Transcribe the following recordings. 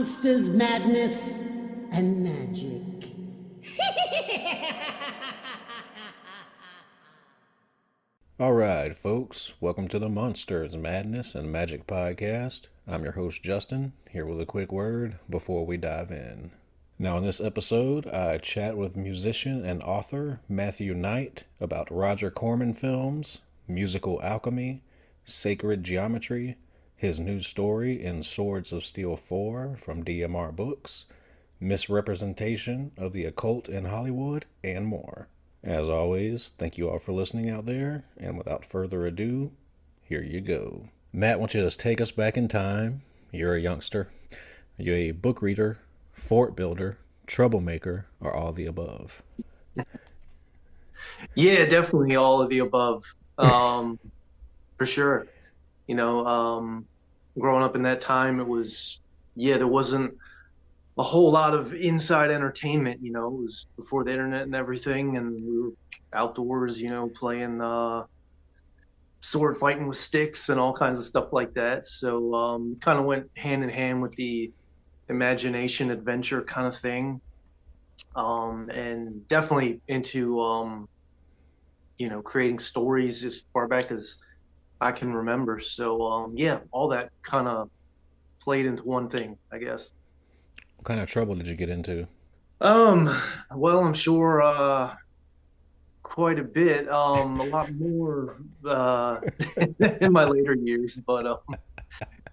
monsters, madness, and magic. Alright, folks, welcome to the Monsters, Madness, and Magic podcast. I'm your host, Justin, here with a quick word before we dive in. Now, in this episode, I chat with musician and author Matthew Knight about Roger Corman films, musical alchemy, sacred geometry, his new story in Swords of Steel 4 from DMR Books, misrepresentation of the occult in Hollywood, and more. As always, thank you all for listening out there, and without further ado, here you go. Matt, I want you to just take us back in time. You're a youngster. You're a book reader, fort builder, troublemaker, or all the above. Yeah, definitely all of the above. For sure. Growing up in that time, there wasn't a whole lot of inside entertainment, it was before the internet and everything, and we were outdoors, playing sword fighting with sticks and all kinds of stuff like that. So kind of went hand in hand with the imagination adventure kind of thing, and definitely into creating stories as far back as I can remember. So yeah, all that kind of played into one thing, I guess. What kind of trouble did you get into? Well, I'm sure quite a bit, a lot more in my later years, but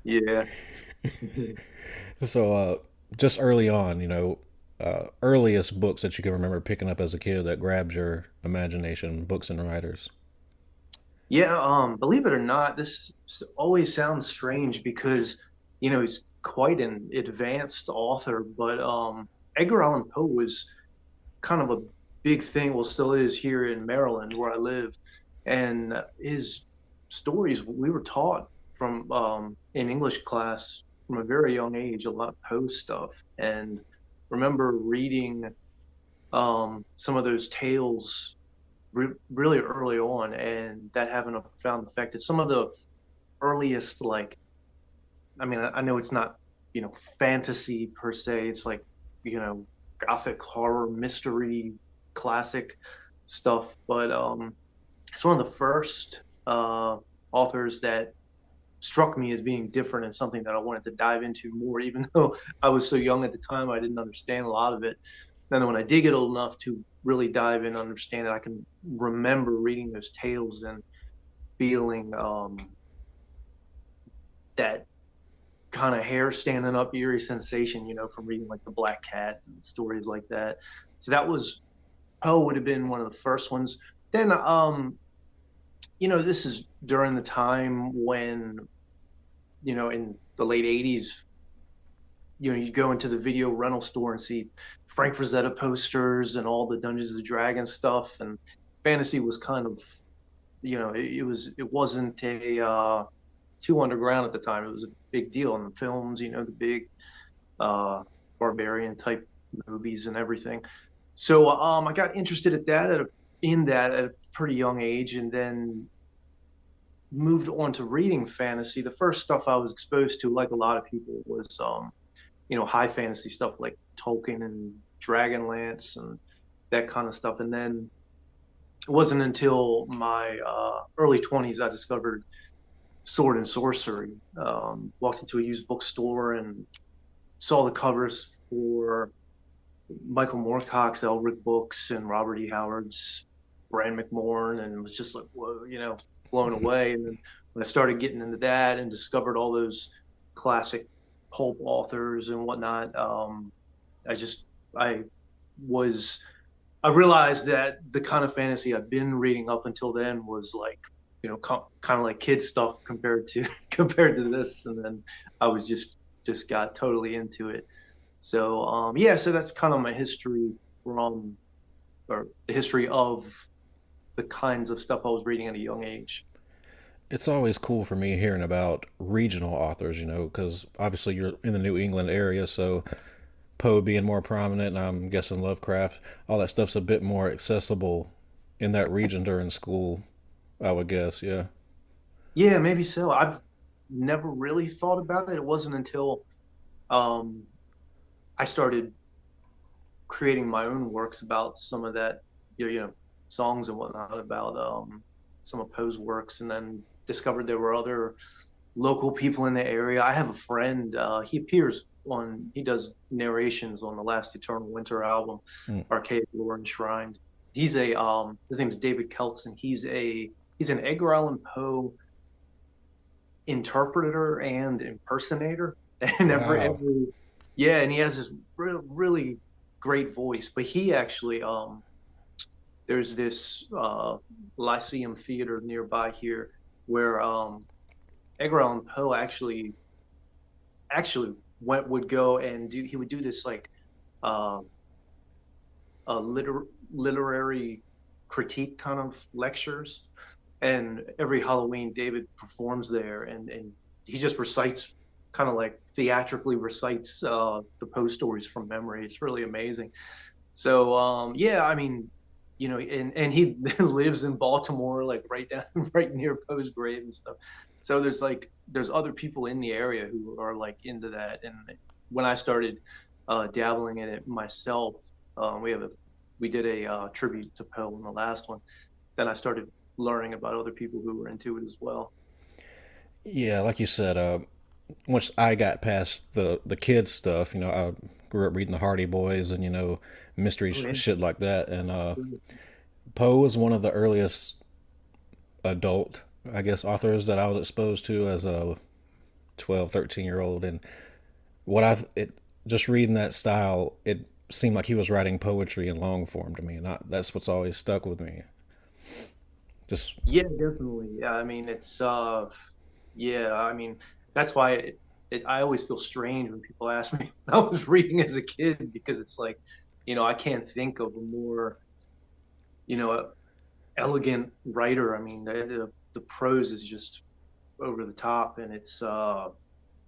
yeah. So, just early on, earliest books that you can remember picking up as a kid that grabbed your imagination, books and writers. Yeah, believe it or not, this always sounds strange because, he's quite an advanced author, but Edgar Allan Poe was kind of a big thing, well, still is here in Maryland where I live. And his stories, we were taught from in English class from a very young age, a lot of Poe stuff. And remember reading some of those tales really early on, and that having a profound effect. It's some of the earliest, I know it's not, fantasy per se. It's like, gothic horror, mystery, classic stuff. But it's one of the first authors that struck me as being different and something that I wanted to dive into more, even though I was so young at the time, I didn't understand a lot of it. Then when I did get old enough to really dive in and understand it, I can remember reading those tales and feeling that kind of hair standing up eerie sensation, from reading like The Black Cat and stories like that. So that was, Poe would have been one of the first ones. Then, this is during the time when, in the late 80s, you go into the video rental store and see Frank Frazetta posters and all the Dungeons and Dragons stuff, and fantasy was kind of, it wasn't a too underground at the time. It was a big deal in the films, the big barbarian type movies and everything. So I got interested in that at a pretty young age, and then moved on to reading fantasy. The first stuff I was exposed to, like a lot of people, was high fantasy stuff like Tolkien and Dragonlance and that kind of stuff. And then it wasn't until my early 20s I discovered sword and sorcery. Walked into a used bookstore and saw the covers for Michael Moorcock's Elric books and Robert E. Howard's Bran McMorn, and was just like, whoa, blown away. And then when I started getting into that and discovered all those classic pulp authors and whatnot, I realized that the kind of fantasy I've been reading up until then was like, kind of like kid stuff compared to this. And then I was just got totally into it. So so that's kind of my history or the history of the kinds of stuff I was reading at a young age. It's always cool for me hearing about regional authors, because obviously you're in the New England area, so Poe being more prominent, and I'm guessing Lovecraft, all that stuff's a bit more accessible in that region during school, I would guess, yeah. Yeah, maybe so. I've never really thought about it. It wasn't until I started creating my own works about some of that, songs and whatnot about some of Poe's works, and then discovered there were other local people in the area. I have a friend. He does narrations on the Last Eternal Winter album, Mm. Archaic Lore Enshrined. His name's David Keltson. He's an Edgar Allan Poe interpreter and impersonator, and Wow. yeah, and he has this really great voice. But he actually there's this Lyceum Theater nearby here where Edgar Allan Poe actually would go and he would do this like uh, a literary critique kind of lectures, and every Halloween David performs there, and he just recites, kind of like theatrically recites the Poe stories from memory. It's really amazing. So yeah, I mean, and he lives in Baltimore, like right down right near Poe's grave and stuff. So there's other people in the area who are like into that. And when I started dabbling in it myself, we did a tribute to Poe in the last one. Then I started learning about other people who were into it as well. Yeah, like you said, once I got past the kids stuff, I grew up reading the Hardy Boys and mystery Oh, yeah. shit like that. And Poe was one of the earliest adult, I guess, authors that I was exposed to as a 12, 13-year old. And what I it just reading that style, it seemed like he was writing poetry in long form to me, and that's what's always stuck with me. Just Yeah, definitely. Yeah, I mean, yeah, I mean, that's why I always feel strange when people ask me when I was reading as a kid, because it's like, I can't think of a more, you know, elegant writer. I mean, the prose is just over the top, and it's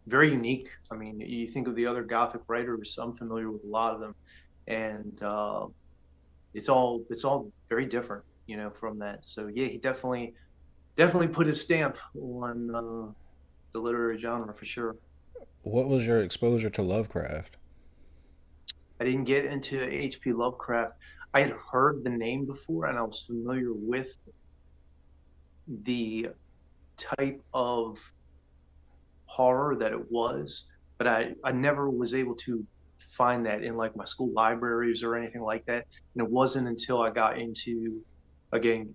very unique. I mean, you think of the other Gothic writers, I'm familiar with a lot of them, and it's all very different, from that. So yeah, he definitely put his stamp on the literary genre for sure. what was your exposure to Lovecraft? I didn't get into H.P. Lovecraft. I had heard the name before, and I was familiar with the type of horror that it was, but I never was able to find that in like my school libraries or anything like that. And it wasn't until I got into, again,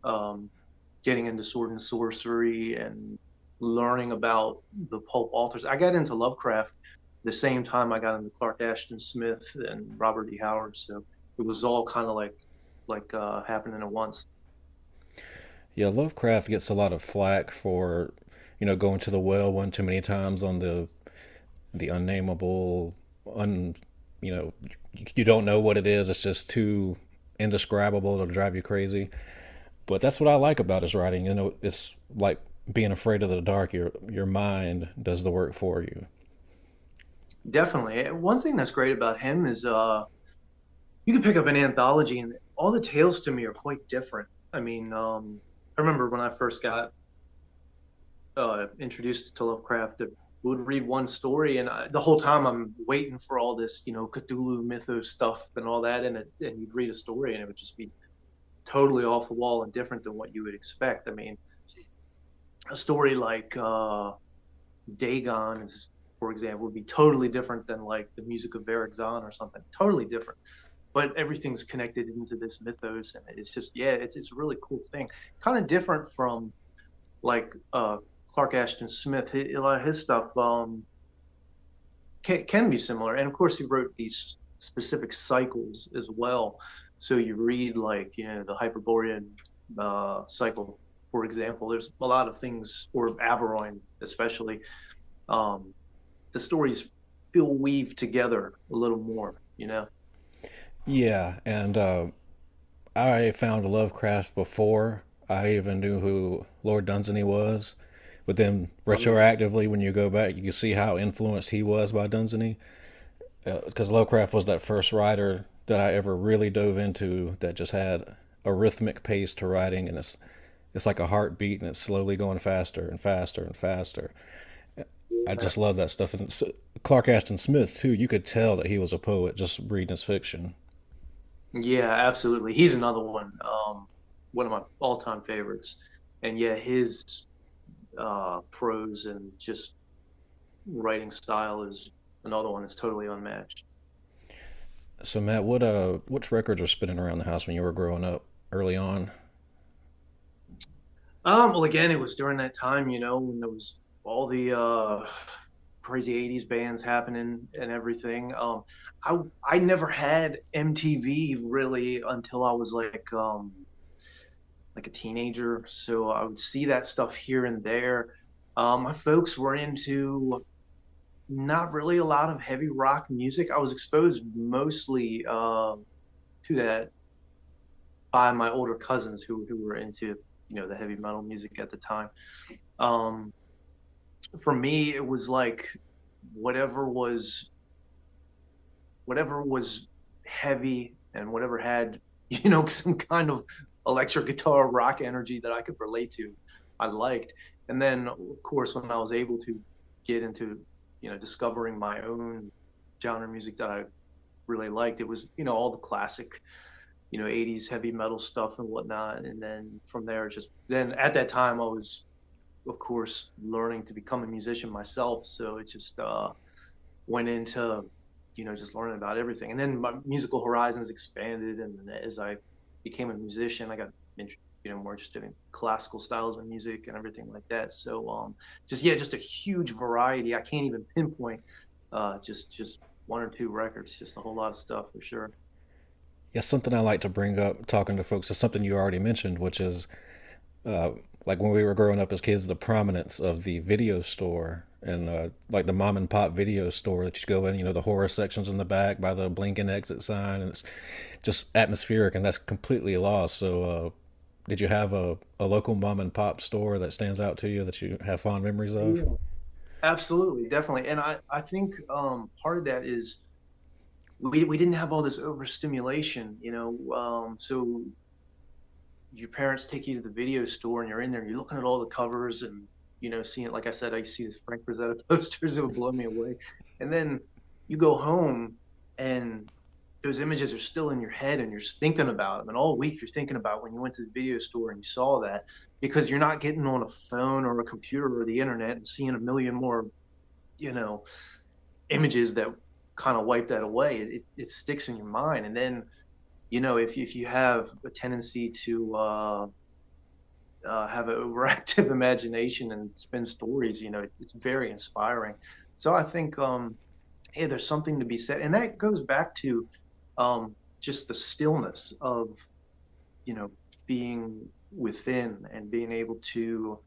getting into sword and sorcery and learning about the pulp authors. I got into Lovecraft the same time I got into Clark Ashton Smith and Robert E. Howard. So it was all kind of like happening at once. Yeah, Lovecraft gets a lot of flack for, going to the well one too many times on the unnameable, un, you know, you don't know what it is. It's just too indescribable to drive you crazy. But that's what I like about his writing. It's like being afraid of the dark. Your mind does the work for you. Definitely. One thing that's great about him is you can pick up an anthology and all the tales to me are quite different. I mean, I remember when I first got introduced to Lovecraft, I would read one story, and the whole time I'm waiting for all this, Cthulhu mythos stuff and all that, and you'd read a story, and it would just be totally off the wall and different than what you would expect. I mean, a story like Dagon is, for example, would be totally different than like the music of Eric Zahn or something. Totally different. But everything's connected into this mythos, and it's just, yeah, it's a really cool thing. Kind of different from like Clark Ashton Smith. A lot of his stuff can be similar, and of course he wrote these specific cycles as well. So you read like the Hyperborean cycle, for example. There's a lot of things, or Averroin especially. Um, the stories feel weaved together a little more. Yeah, and I found Lovecraft before I even knew who Lord Dunsany was. But then retroactively, when you go back, you can see how influenced he was by Dunsany. Because Lovecraft was that first writer that I ever really dove into that just had a rhythmic pace to writing, and it's like a heartbeat, and it's slowly going faster and faster and faster. I just love that stuff. And Clark Ashton Smith too. You could tell that he was a poet just reading his fiction. Yeah, absolutely. He's another one of my all-time favorites. And yeah, his prose and just writing style is another one that's totally unmatched. So Matt, which records were spinning around the house when you were growing up early on? Well, again, it was during that time, when there was all the crazy '80s bands happening and everything. I never had MTV really until I was like a teenager, so I would see that stuff here and there. My folks were into not really a lot of heavy rock music. I was exposed mostly to that by my older cousins who were into the heavy metal music at the time. Um, for me, it was like whatever was whatever was heavy and whatever had some kind of electric guitar rock energy that I could relate to, I liked. And then of course when I was able to get into discovering my own genre music that I really liked, it was all the classic 80s heavy metal stuff and whatnot. And then from there, just then at that time I was of course learning to become a musician myself, so it just went into just learning about everything. And then my musical horizons expanded, and then as I became a musician, I got more interested in classical styles of music and everything like that. So just yeah, just a huge variety. I can't even pinpoint just one or two records, just a whole lot of stuff for sure. Yeah, something I like to bring up talking to folks is something you already mentioned, which is uh, like when we were growing up as kids, the prominence of the video store and like the mom and pop video store that you go in, the horror sections in the back by the blinking exit sign, and it's just atmospheric, and that's completely lost. So, did you have a local mom and pop store that stands out to you that you have fond memories of? Yeah, absolutely, definitely. And I think part of that is we didn't have all this overstimulation, so your parents take you to the video store and you're in there and you're looking at all the covers and seeing it. Like I said, I used to see this Frank Frazetta posters, it would blow me away. And then you go home and those images are still in your head and you're thinking about them, and all week you're thinking about when you went to the video store and you saw that, because you're not getting on a phone or a computer or the internet and seeing a million more you know images that kind of wipe that away. It sticks in your mind. And then if you have a tendency to have an overactive imagination and spin stories, it's very inspiring. So I think hey, there's something to be said, and that goes back to just the stillness of you know being within and being able to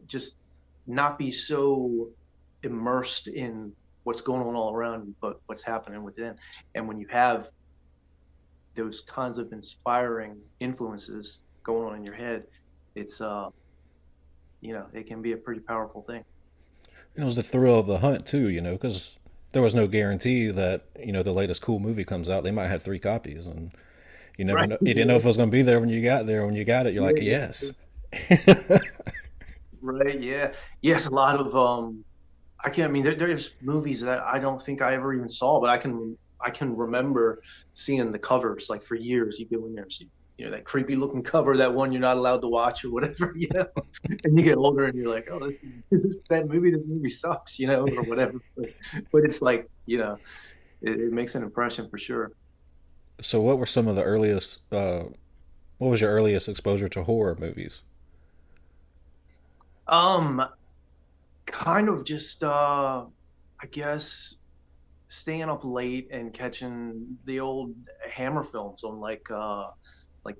just not be so immersed in what's going on all around you, but what's happening within. And when you have those kinds of inspiring influences going on in your head, it's it can be a pretty powerful thing. It was the thrill of the hunt too, because there was no guarantee that the latest cool movie comes out. They might have three copies, and you never Right. know. You didn't know if it was going to be there when you got there. When you got it, you're like, Yeah. yes. Right. Yeah. Yes. A lot of I can. I mean, there's movies that I don't think I ever even saw, but I can remember seeing the covers like for years. You go in there and see, that creepy looking cover, that one you're not allowed to watch or whatever, And you get older and you're like, oh, this is that movie. This movie sucks, or whatever. But it's like, it makes an impression for sure. So, what were some of the earliest? What was your earliest exposure to horror movies? Um, Kind of just I guess staying up late and catching the old Hammer films on like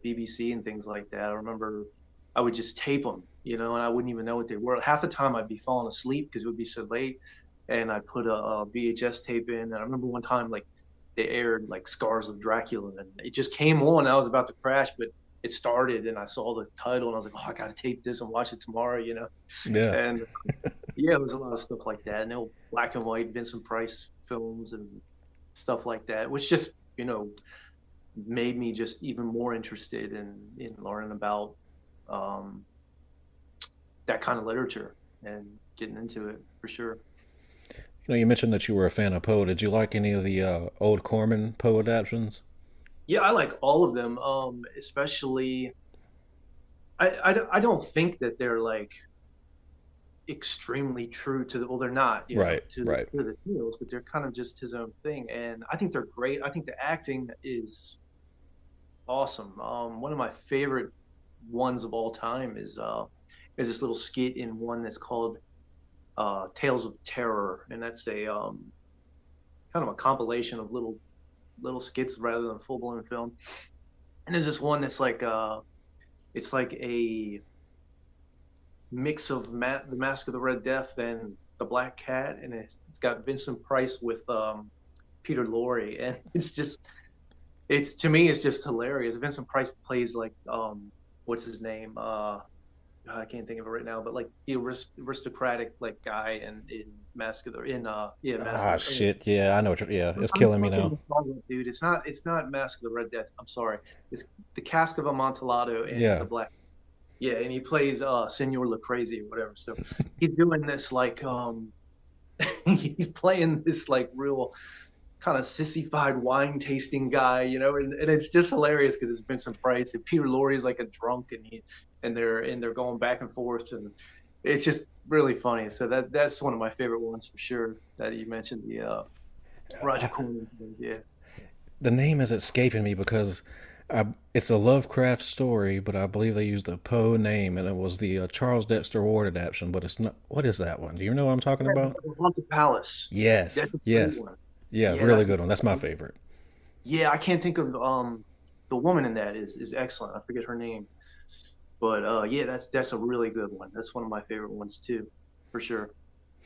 BBC and things like that. I remember I would just tape them, and I wouldn't even know what they were. Half the time I'd be falling asleep because it would be so late, and I put a VHS tape in. And I remember one time like they aired like Scars of Dracula, and it just came on. I was about to crash, but it started, and I saw the title, and I was like, oh, I gotta tape this and watch it tomorrow. Yeah. And yeah, it was a lot of stuff like that, and old black and white Vincent Price films and stuff like that, which just made me just even more interested in learning about um, that kind of literature. and getting into it for sure. You mentioned that you were a fan of Poe. Did you like any of the old Corman Poe adaptations? Yeah, I like all of them. Especially I don't think that they're like extremely true to the, well, they're not, Right, right. to the tales, but they're kind of just his own thing, and I think they're great. I think the acting is awesome. One of my favorite ones of all time is this little skit in one that's called Tales of Terror, and that's a kind of a compilation of little skits rather than full blown film. And there's this one that's like it's like a mix of the Mask of the Red Death and the Black Cat, and it's got Vincent Price with Peter Lorre, and it's to me it's just hilarious. Vincent Price plays like what's his name? I can't think of it right now, but like the aristocratic like guy in Mask of the in yeah Mask Ah, of the shit. Yeah, I know what you're. Yeah, it's I'm killing me fucking now. sorry, dude. It's not Mask of the Red Death. I'm sorry. It's the Cask of Amontillado and Yeah. the Black. Yeah, and he plays Senor Le Crazy or whatever. So he's doing this like he's playing this like real kind of sissified wine tasting guy, and it's just hilarious because it's Vincent Price and Peter Lorre is like a drunk, and they're going back and forth, and it's just really funny. So that's one of my favorite ones for sure that you mentioned, the Roger Corman thing. Yeah. The name is escaping me because it's a Lovecraft story, but I believe they used a Poe name, and it was the Charles Dexter Ward adaptation. But it's not. What is that one? Do you know what I'm talking about? Haunted Palace. Yes, That's a great yes, one. yeah, Yeah, really that's a good one. That's my favorite. yeah. I can't think of the woman in that is excellent. I forget her name, but yeah, that's a really good one. That's one of my favorite ones too, for sure.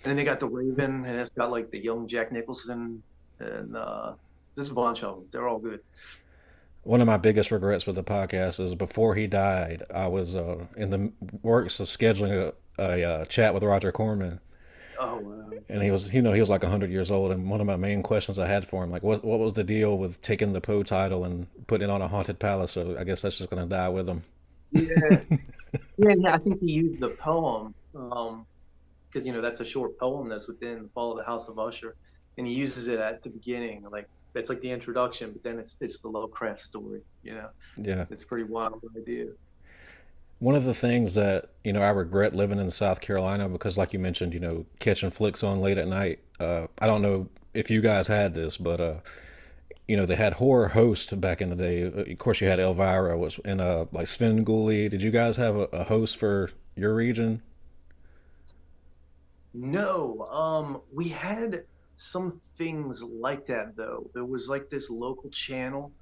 And then they got the Raven, and it's got like the young Jack Nicholson, and there's a bunch of them. They're all good. One of my biggest regrets with the podcast is before he died, I was in the works of scheduling a chat with Roger Corman, Oh wow. and he was like 100 years old. And one of my main questions I had for him, like, what was the deal with taking the Poe title and putting it on a haunted palace? So I guess that's just gonna die with him. Yeah, yeah. I think he used the poem, because that's a short poem that's within the Fall of the House of Usher, and he uses it at the beginning, like that's like the introduction, but then it's the Lovecraft story. Yeah. It's a pretty wild idea. One of the things that I regret living in South Carolina because, like you mentioned, catching flicks on late at night. I don't know if you guys had this, but they had horror hosts back in the day. Of course, you had Elvira, was in like Svengoolie. Did you guys have a host for your region? No, we had some things like that though. There was like this local channel.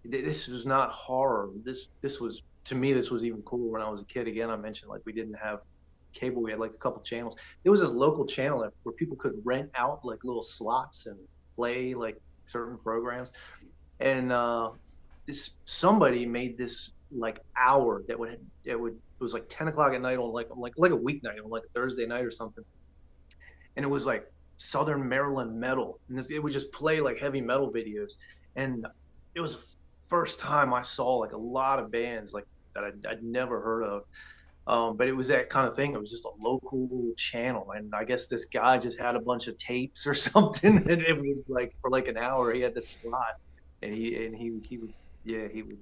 This was not horror. This was, to me, this was even cooler when I was a kid. Again, I mentioned like we didn't have cable. We had like a couple channels. There was this local channel where people could rent out like little slots and play like certain programs. And this somebody made this like hour it was like 10 o'clock at night on like a weeknight on like a Thursday night or something, and it was like Southern Maryland metal, and it would just play like heavy metal videos, and it was the first time I saw like a lot of bands like that I'd never heard of. But it was that kind of thing. It was just a local channel, and I guess this guy just had a bunch of tapes or something, and it was like for like an hour he had this slot, and he would, yeah, he would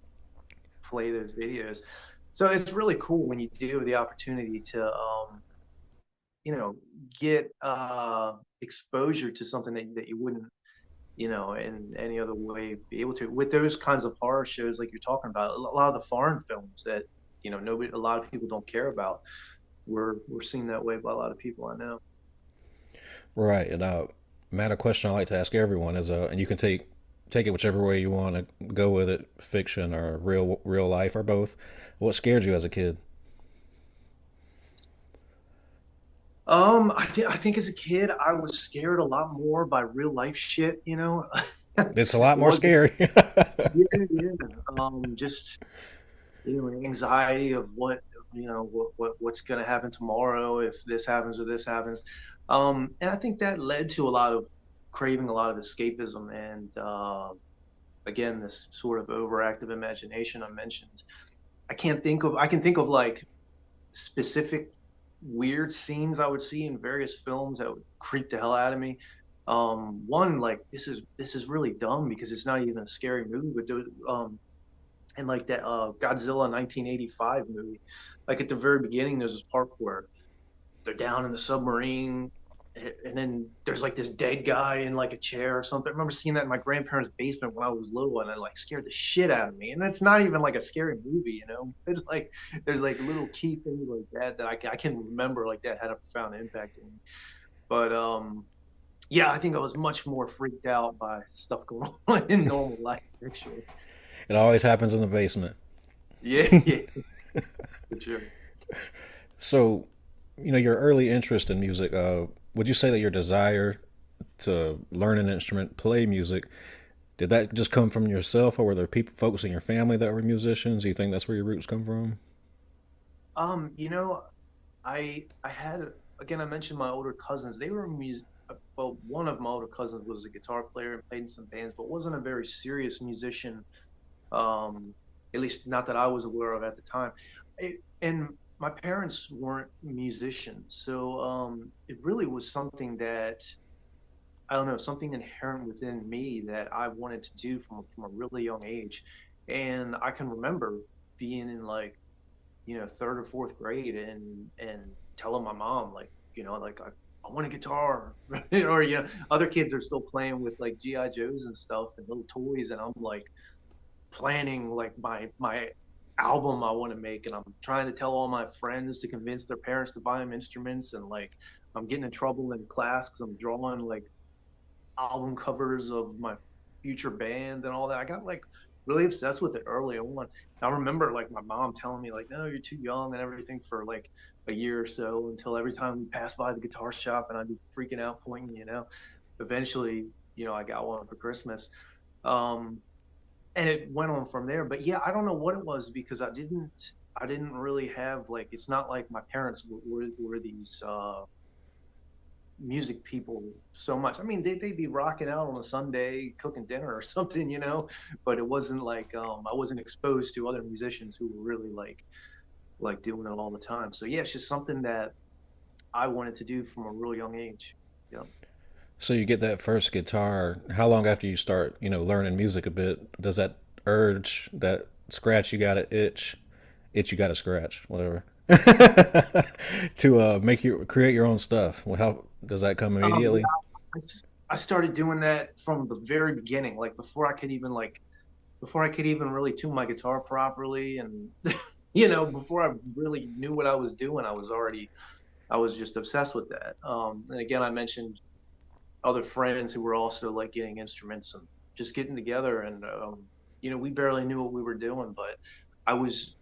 play those videos. So it's really cool when you do have the opportunity to you know get exposure to something that you wouldn't in any other way be able to, with those kinds of horror shows like you're talking about. A lot of the foreign films that nobody, a lot of people don't care about, we're seen that way by a lot of people I know. Right. And Matt, a question I like to ask everyone is, and you can take it whichever way you want to go with it, fiction or real life or both. What scared you as a kid? I think as a kid I was scared a lot more by real life shit. It It's a lot more wasn't. scary. Yeah, yeah. Just anxiety of what's going to happen tomorrow if this happens or this happens. And I think that led to a lot of craving, a lot of escapism, and again, this sort of overactive imagination I mentioned. I can think of like specific weird scenes I would see in various films that would creep the hell out of me. One, like, this is really dumb because it's not even a scary movie, but and like that Godzilla 1985 movie, like at the very beginning, there's this part where they're down in the submarine, and then there's like this dead guy in like a chair or something. I remember seeing that in my grandparents' basement when I was little, and it like scared the shit out of me. And that's not even like a scary movie, you know. But like there's like little key things like that that I can remember like that had a profound impact on me. But yeah, I think I was much more freaked out by stuff going on in normal life, actually. It always happens in the basement. Yeah, yeah, for sure. So, your early interest in music, would you say that your desire to learn an instrument, play music, did that just come from yourself, or were there people, folks in your family that were musicians? Do you think that's where your roots come from? You know, I had, again, I mentioned my older cousins. They were music. Well, one of my older cousins was a guitar player and played in some bands, but wasn't a very serious musician. Um, at least not that I was aware of at the time. And my parents weren't musicians, so it really was something that I don't know, something inherent within me that I wanted to do from a really young age. And I can remember being in like, third or fourth grade and telling my mom like, like I want a guitar, or other kids are still playing with like GI Joes and stuff and little toys, and I'm like planning like my album I want to make, and I'm trying to tell all my friends to convince their parents to buy them instruments, and like I'm getting in trouble in class because I'm drawing like album covers of my future band and all that. I got like really obsessed with it early on. I remember like my mom telling me like, no, you're too young and everything for like a year or so, until every time we passed by the guitar shop and I'd be freaking out pointing, eventually, I got one for Christmas. Um, and it went on from there. But yeah, I don't know what it was because I didn't really have like, it's not like my parents were these music people so much. I mean, they'd be rocking out on a Sunday, cooking dinner or something, but it wasn't like I wasn't exposed to other musicians who were really like doing it all the time. So yeah, it's just something that I wanted to do from a real young age. Yeah. So you get that first guitar. How long after you start, learning music a bit, does that urge, that scratch you got to itch you got to scratch, whatever, to make you create your own stuff? Well, how does that come Yeah, immediately? I started doing that from the very beginning, like before I could even really tune my guitar properly, and before I really knew what I was doing, I was just obsessed with that. And again, I mentioned other friends who were also like getting instruments and just getting together, and we barely knew what we were doing, but I was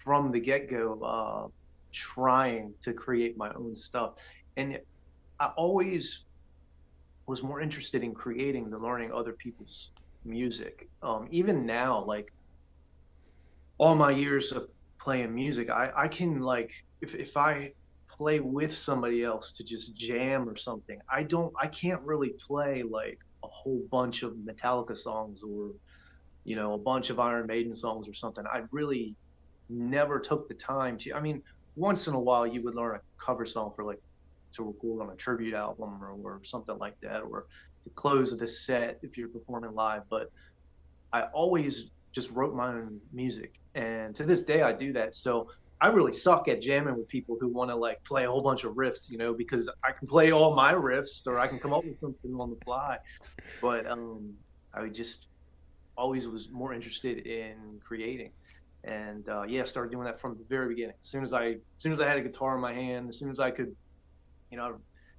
from the get-go trying to create my own stuff. And I always was more interested in creating than learning other people's music. Even now, like all my years of playing music, I can like if I play with somebody else to just jam or something, I can't really play like a whole bunch of Metallica songs or a bunch of Iron Maiden songs or something. I really never took the time to. I mean, once in a while you would learn a cover song for like to record on a tribute album or something like that, or to close the set if you're performing live. But I always just wrote my own music, and to this day I do that. So I really suck at jamming with people who want to like play a whole bunch of riffs, because I can play all my riffs or I can come up with something on the fly. But I just always was more interested in creating, and yeah, started doing that from the very beginning. As soon as I had a guitar in my hand, as soon as I could, I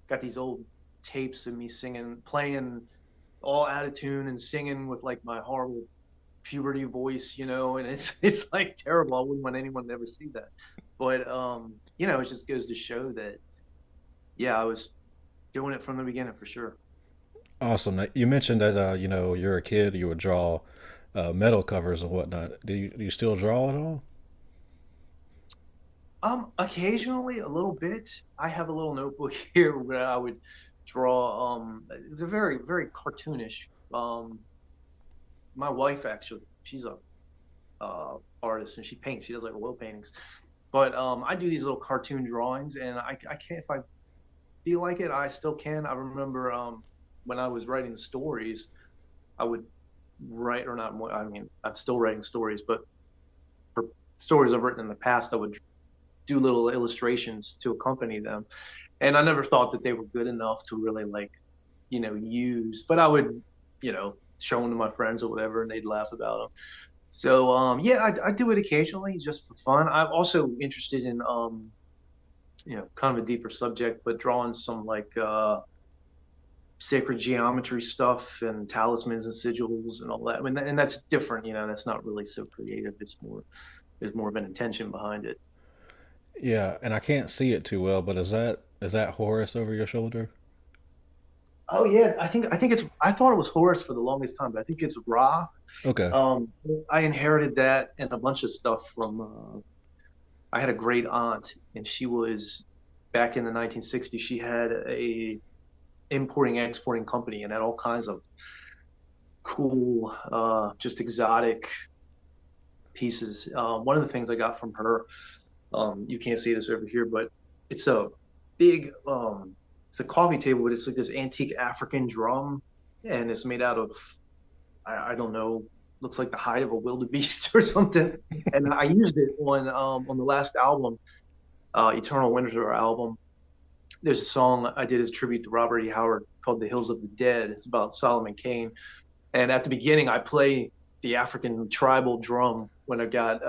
got these old tapes of me singing, playing all out of tune and singing with like my horrible puberty voice, and it's like terrible. I wouldn't want anyone to ever see that. But it just goes to show that yeah, I was doing it from the beginning for sure. Awesome. Now, you mentioned that you're a kid, you would draw metal covers and whatnot. Do you still draw at all? Occasionally a little bit. I have a little notebook here where I would draw. They're very, very cartoonish. My wife actually, she's a artist and she paints. She does like oil paintings, But I do these little cartoon drawings, and I can't, if I feel like it, I still can. I remember when I was writing stories, I would write, or not more, I mean, I'm still writing stories, but for stories I've written in the past, I would do little illustrations to accompany them. And I never thought that they were good enough to really like, use, but I would, show them to my friends or whatever, and they'd laugh about them. So, yeah, I do it occasionally just for fun. I'm also interested in, kind of a deeper subject, but drawing some like, sacred geometry stuff and talismans and sigils and all that. I mean, and that's different, that's not really so creative. There's more of an intention behind it. Yeah, and I can't see it too well, but is that Horus over your shoulder? Oh yeah, I thought it was Horus for the longest time, but I think it's Ra. Okay. Um, I inherited that and a bunch of stuff from, I had a great aunt, and she was back in the 1960s. She had a importing exporting company and had all kinds of cool, just exotic pieces. One of the things I got from her, you can't see this over here, but it's a big, it's a coffee table, but it's like this antique African drum, and it's made out of, I don't know, looks like the hide of a wildebeest or something. And I used it on the last album, Eternal Winter album. There's a song I did as a tribute to Robert E. Howard called "The Hills of the Dead." It's about Solomon Kane, and at the beginning I play the African tribal drum when I got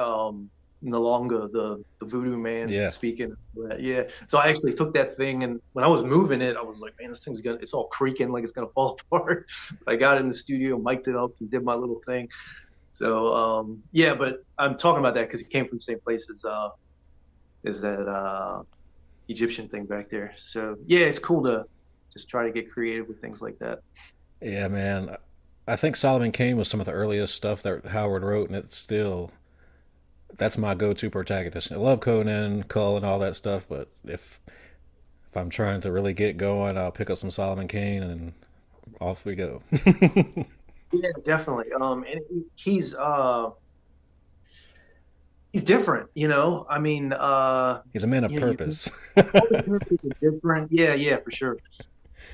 Nalonga, the voodoo man, Yeah. speaking. Yeah, so I actually took that thing, and when I was moving it, I was like, man, this thing's it's all creaking like it's gonna fall apart. I got it in the studio, mic'd it up, and did my little thing. So yeah, but I'm talking about that because it came from the same place as that Egyptian thing back there. So yeah, it's cool to just try to get creative with things like that. Yeah, man. I think Solomon Kane was some of the earliest stuff that Howard wrote, and it's still that's my go-to protagonist. I love Conan, Cull, and all that stuff, but if I'm trying to really get going, I'll pick up some Solomon Kane and off we go. Yeah, definitely. And he's different, I mean, He's a man of you can purpose. all the characters are different. Yeah, yeah, for sure.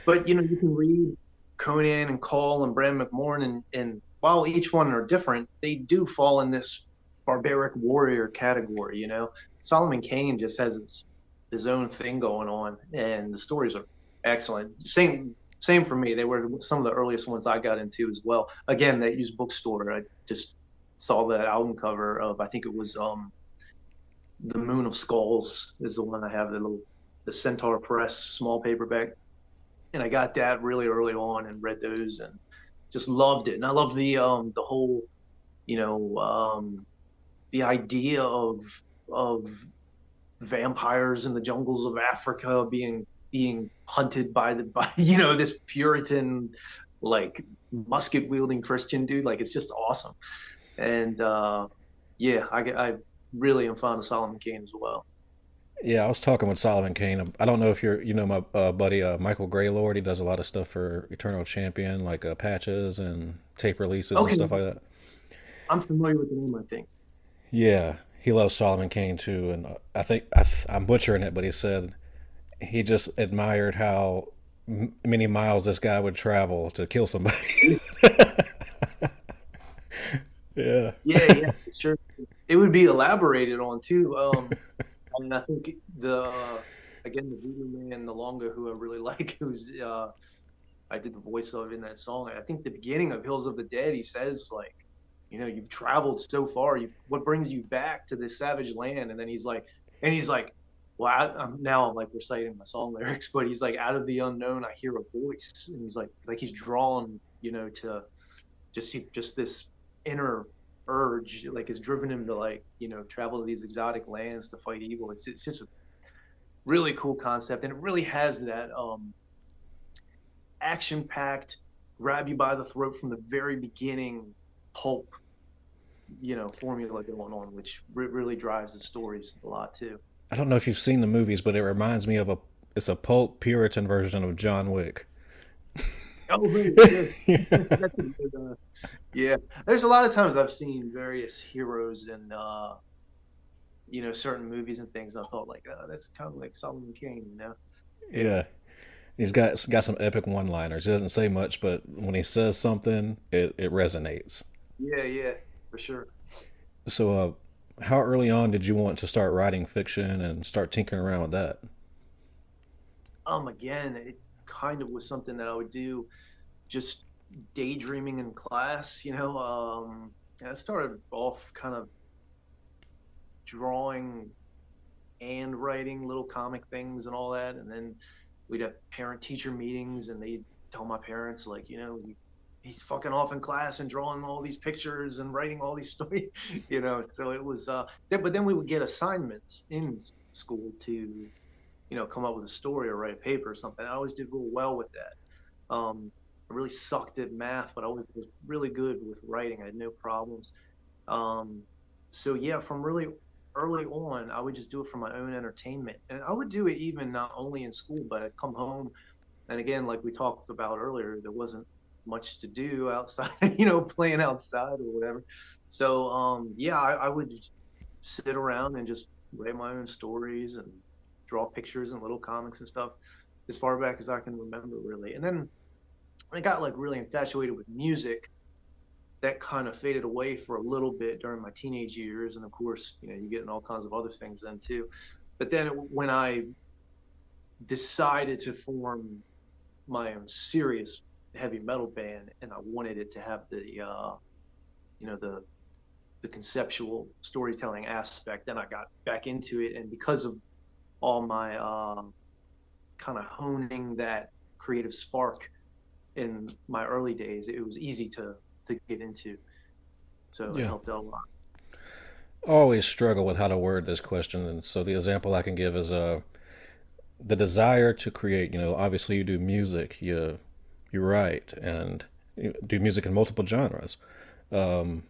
But you can read Conan and Cole and Bram McMorn, and while each one are different, they do fall in this barbaric warrior category. Solomon Kane just has his own thing going on, and the stories are excellent. Same for me. They were some of the earliest ones I got into as well. Again, that used bookstore. I just saw that album cover of, I think it was The Moon of Skulls is the one I have, the Centaur Press small paperback, and I got that really early on and read those and just loved it. And I love the whole, the idea of vampires in the jungles of Africa being hunted by this Puritan, like, musket wielding Christian dude. Like, it's just awesome. And yeah, I really am fond of Solomon Kane as well. Yeah, I was talking with Solomon Kane. I don't know if you know my buddy Michael Greylord. He does a lot of stuff for Eternal Champion, like patches and tape releases and Okay, stuff like that. I'm familiar with the name, I think. Yeah, he loves Solomon Kane too, and I think I'm butchering it, but he said he just admired how many miles this guy would travel to kill somebody. Yeah. Yeah, yeah, sure. It would be elaborated on too. And I think again, the Voodoo Man, the Longa, who I really like, who's I did the voice of in that song. I think the beginning of Hills of the Dead, he says like, you've traveled so far. What brings you back to this savage land? And then he's like, well, I'm like reciting my song lyrics, but he's like, out of the unknown, I hear a voice, and he's like he's drawn, to just this inner urge, like, has driven him to, like, travel to these exotic lands to fight evil. It's just a really cool concept, and it really has that action packed, grab you by the throat from the very beginning pulp formula going on, which really drives the stories a lot too. I don't know if you've seen the movies, but it reminds me of it's a pulp Puritan version of John Wick. Oh, really? Yeah. That's a good, yeah. There's a lot of times I've seen various heroes and certain movies and things. I thought like, oh, that's kind of like Solomon Kane. It, Yeah, he's got some epic one-liners. He doesn't say much, but when he says something, it resonates. yeah, yeah, for sure. So, how early on did you want to start writing fiction and start tinkering around with that? Again, it kind of was something that I would do just daydreaming in class. I started off kind of drawing and writing little comic things and all that. And then we'd have parent teacher meetings and they'd tell my parents, like, he's fucking off in class and drawing all these pictures and writing all these stories, So it was, but then we would get assignments in school to, come up with a story or write a paper or something. I always did real well with that. I really sucked at math, but I always was really good with writing. I had no problems. So yeah, from really early on, I would just do it for my own entertainment. And I would do it even not only in school, but I'd come home. And again, like we talked about earlier, there wasn't much to do outside, playing outside or whatever. So, yeah, I would sit around and just write my own stories and draw pictures and little comics and stuff as far back as I can remember, really. And then I got like really infatuated with music. That kind of faded away for a little bit during my teenage years, and of course, you get in all kinds of other things then too. But then when I decided to form my own serious heavy metal band, and I wanted it to have the conceptual storytelling aspect, then I got back into it, and because of all my kind of honing that creative spark in my early days, it was easy to get into. So it Yeah, helped out a lot. I always struggle with how to word this question, and so the example I can give is the desire to create. Obviously you do music, you write, and you do music in multiple genres. Um,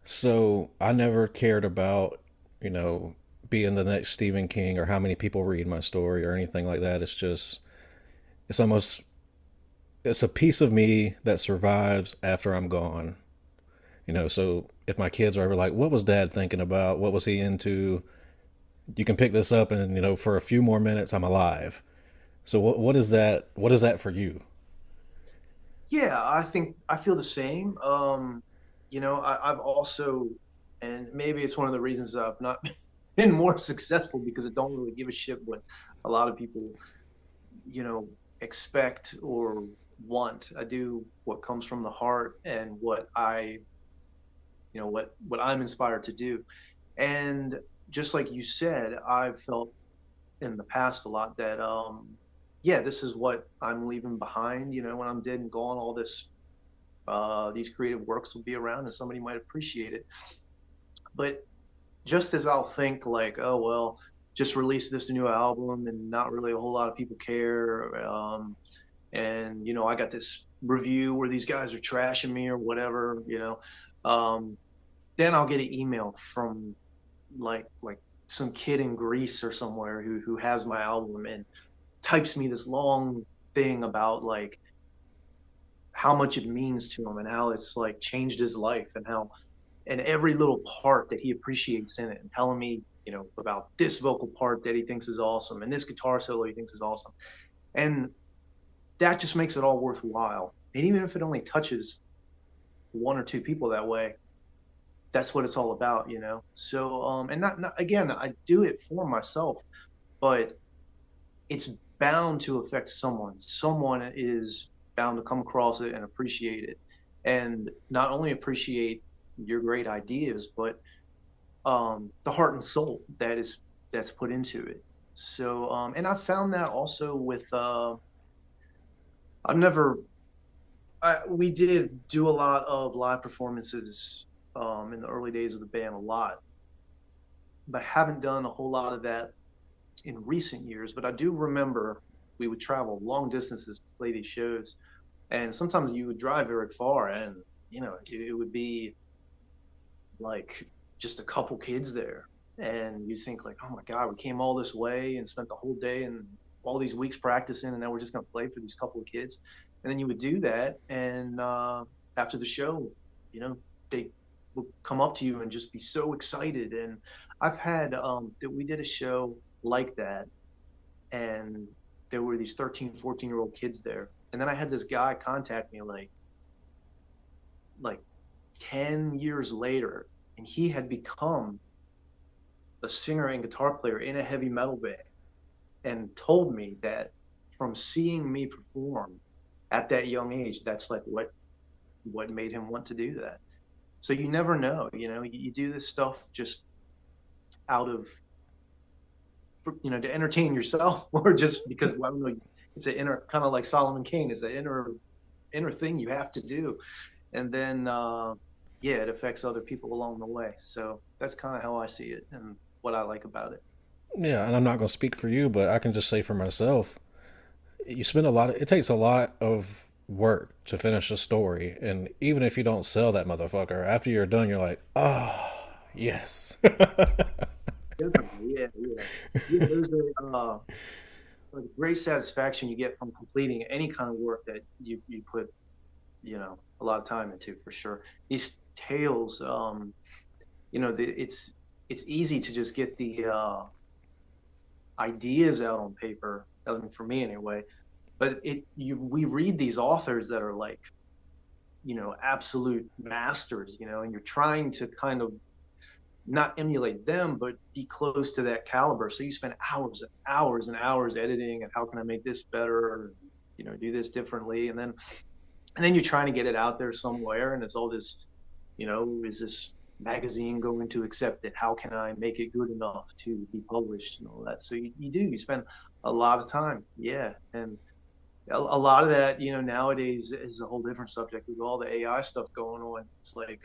so I never cared about you know being the next Stephen King or how many people read my story or anything like that. It's almost it's a piece of me that survives after I'm gone. So if my kids are ever like, "What was Dad thinking about? What was he into?" You can pick this up, and for a few more minutes, I'm alive. So what is that? What is that for you? Yeah, I think I feel the same. I've also, and maybe it's one of the reasons I've not been more successful, because I don't really give a shit what a lot of people, expect or want. I do what comes from the heart and what I'm inspired to do. And just like you said, I've felt in the past a lot that, yeah, this is what I'm leaving behind. When I'm dead and gone, all this, these creative works will be around and somebody might appreciate it. But just as I'll think like, oh well, just release this new album and not really a whole lot of people care, and I got this review where these guys are trashing me or whatever. Um, then I'll get an email from like some kid in Greece or somewhere who has my album and types me this long thing about like how much it means to him and how it's like changed his life, and every little part that he appreciates in it, and telling me about this vocal part that he thinks is awesome and this guitar solo he thinks is awesome. And that just makes it all worthwhile. And even if it only touches one or two people that way, that's what it's all about. So and not again, I do it for myself, but it's bound to affect someone. Someone is bound to come across it and appreciate it, and not only appreciate your great ideas, but the heart and soul that's put into it. So and I found that also with I've never we did do a lot of live performances in the early days of the band, a lot, but haven't done a whole lot of that in recent years. But I do remember we would travel long distances to play these shows, and sometimes you would drive very far, and it would be like just a couple kids there, and you think like, oh my god, we came all this way and spent the whole day and all these weeks practicing, and now we're just going to play for these couple of kids. And then you would do that, and after the show, they would come up to you and just be so excited. And I've had that we did a show like that, and there were these 13, 14-year-old kids there. And then I had this guy contact me like 10 years later, and he had become a singer and guitar player in a heavy metal band, and told me that from seeing me perform at that young age, that's like what made him want to do that. So you never know, you do this stuff just out of, to entertain yourself, or just because, well, I don't know, it's an inner, kind of like Solomon Kane, it's an inner thing you have to do. And then yeah, it affects other people along the way. So that's kind of how I see it and what I like about it. Yeah, and I'm not going to speak for you, but I can just say for myself, it takes a lot of work to finish a story. And even if you don't sell that motherfucker, after you're done, you're like, oh, yes. Definitely, yeah, yeah. Yeah, there's a great satisfaction you get from completing any kind of work that you put, a lot of time into, for sure. These tales, it's easy to just get the ideas out on paper, I mean, for me anyway. But we read these authors that are like, absolute masters, and you're trying to kind of not emulate them, but be close to that caliber. So you spend hours and hours and hours editing, and how can I make this better, or, do this differently, and then you're trying to get it out there somewhere, and it's all this, is this magazine going to accept it? How can I make it good enough to be published and all that? So you spend a lot of time, yeah, and a lot of that, nowadays is a whole different subject with all the AI stuff going on. It's like,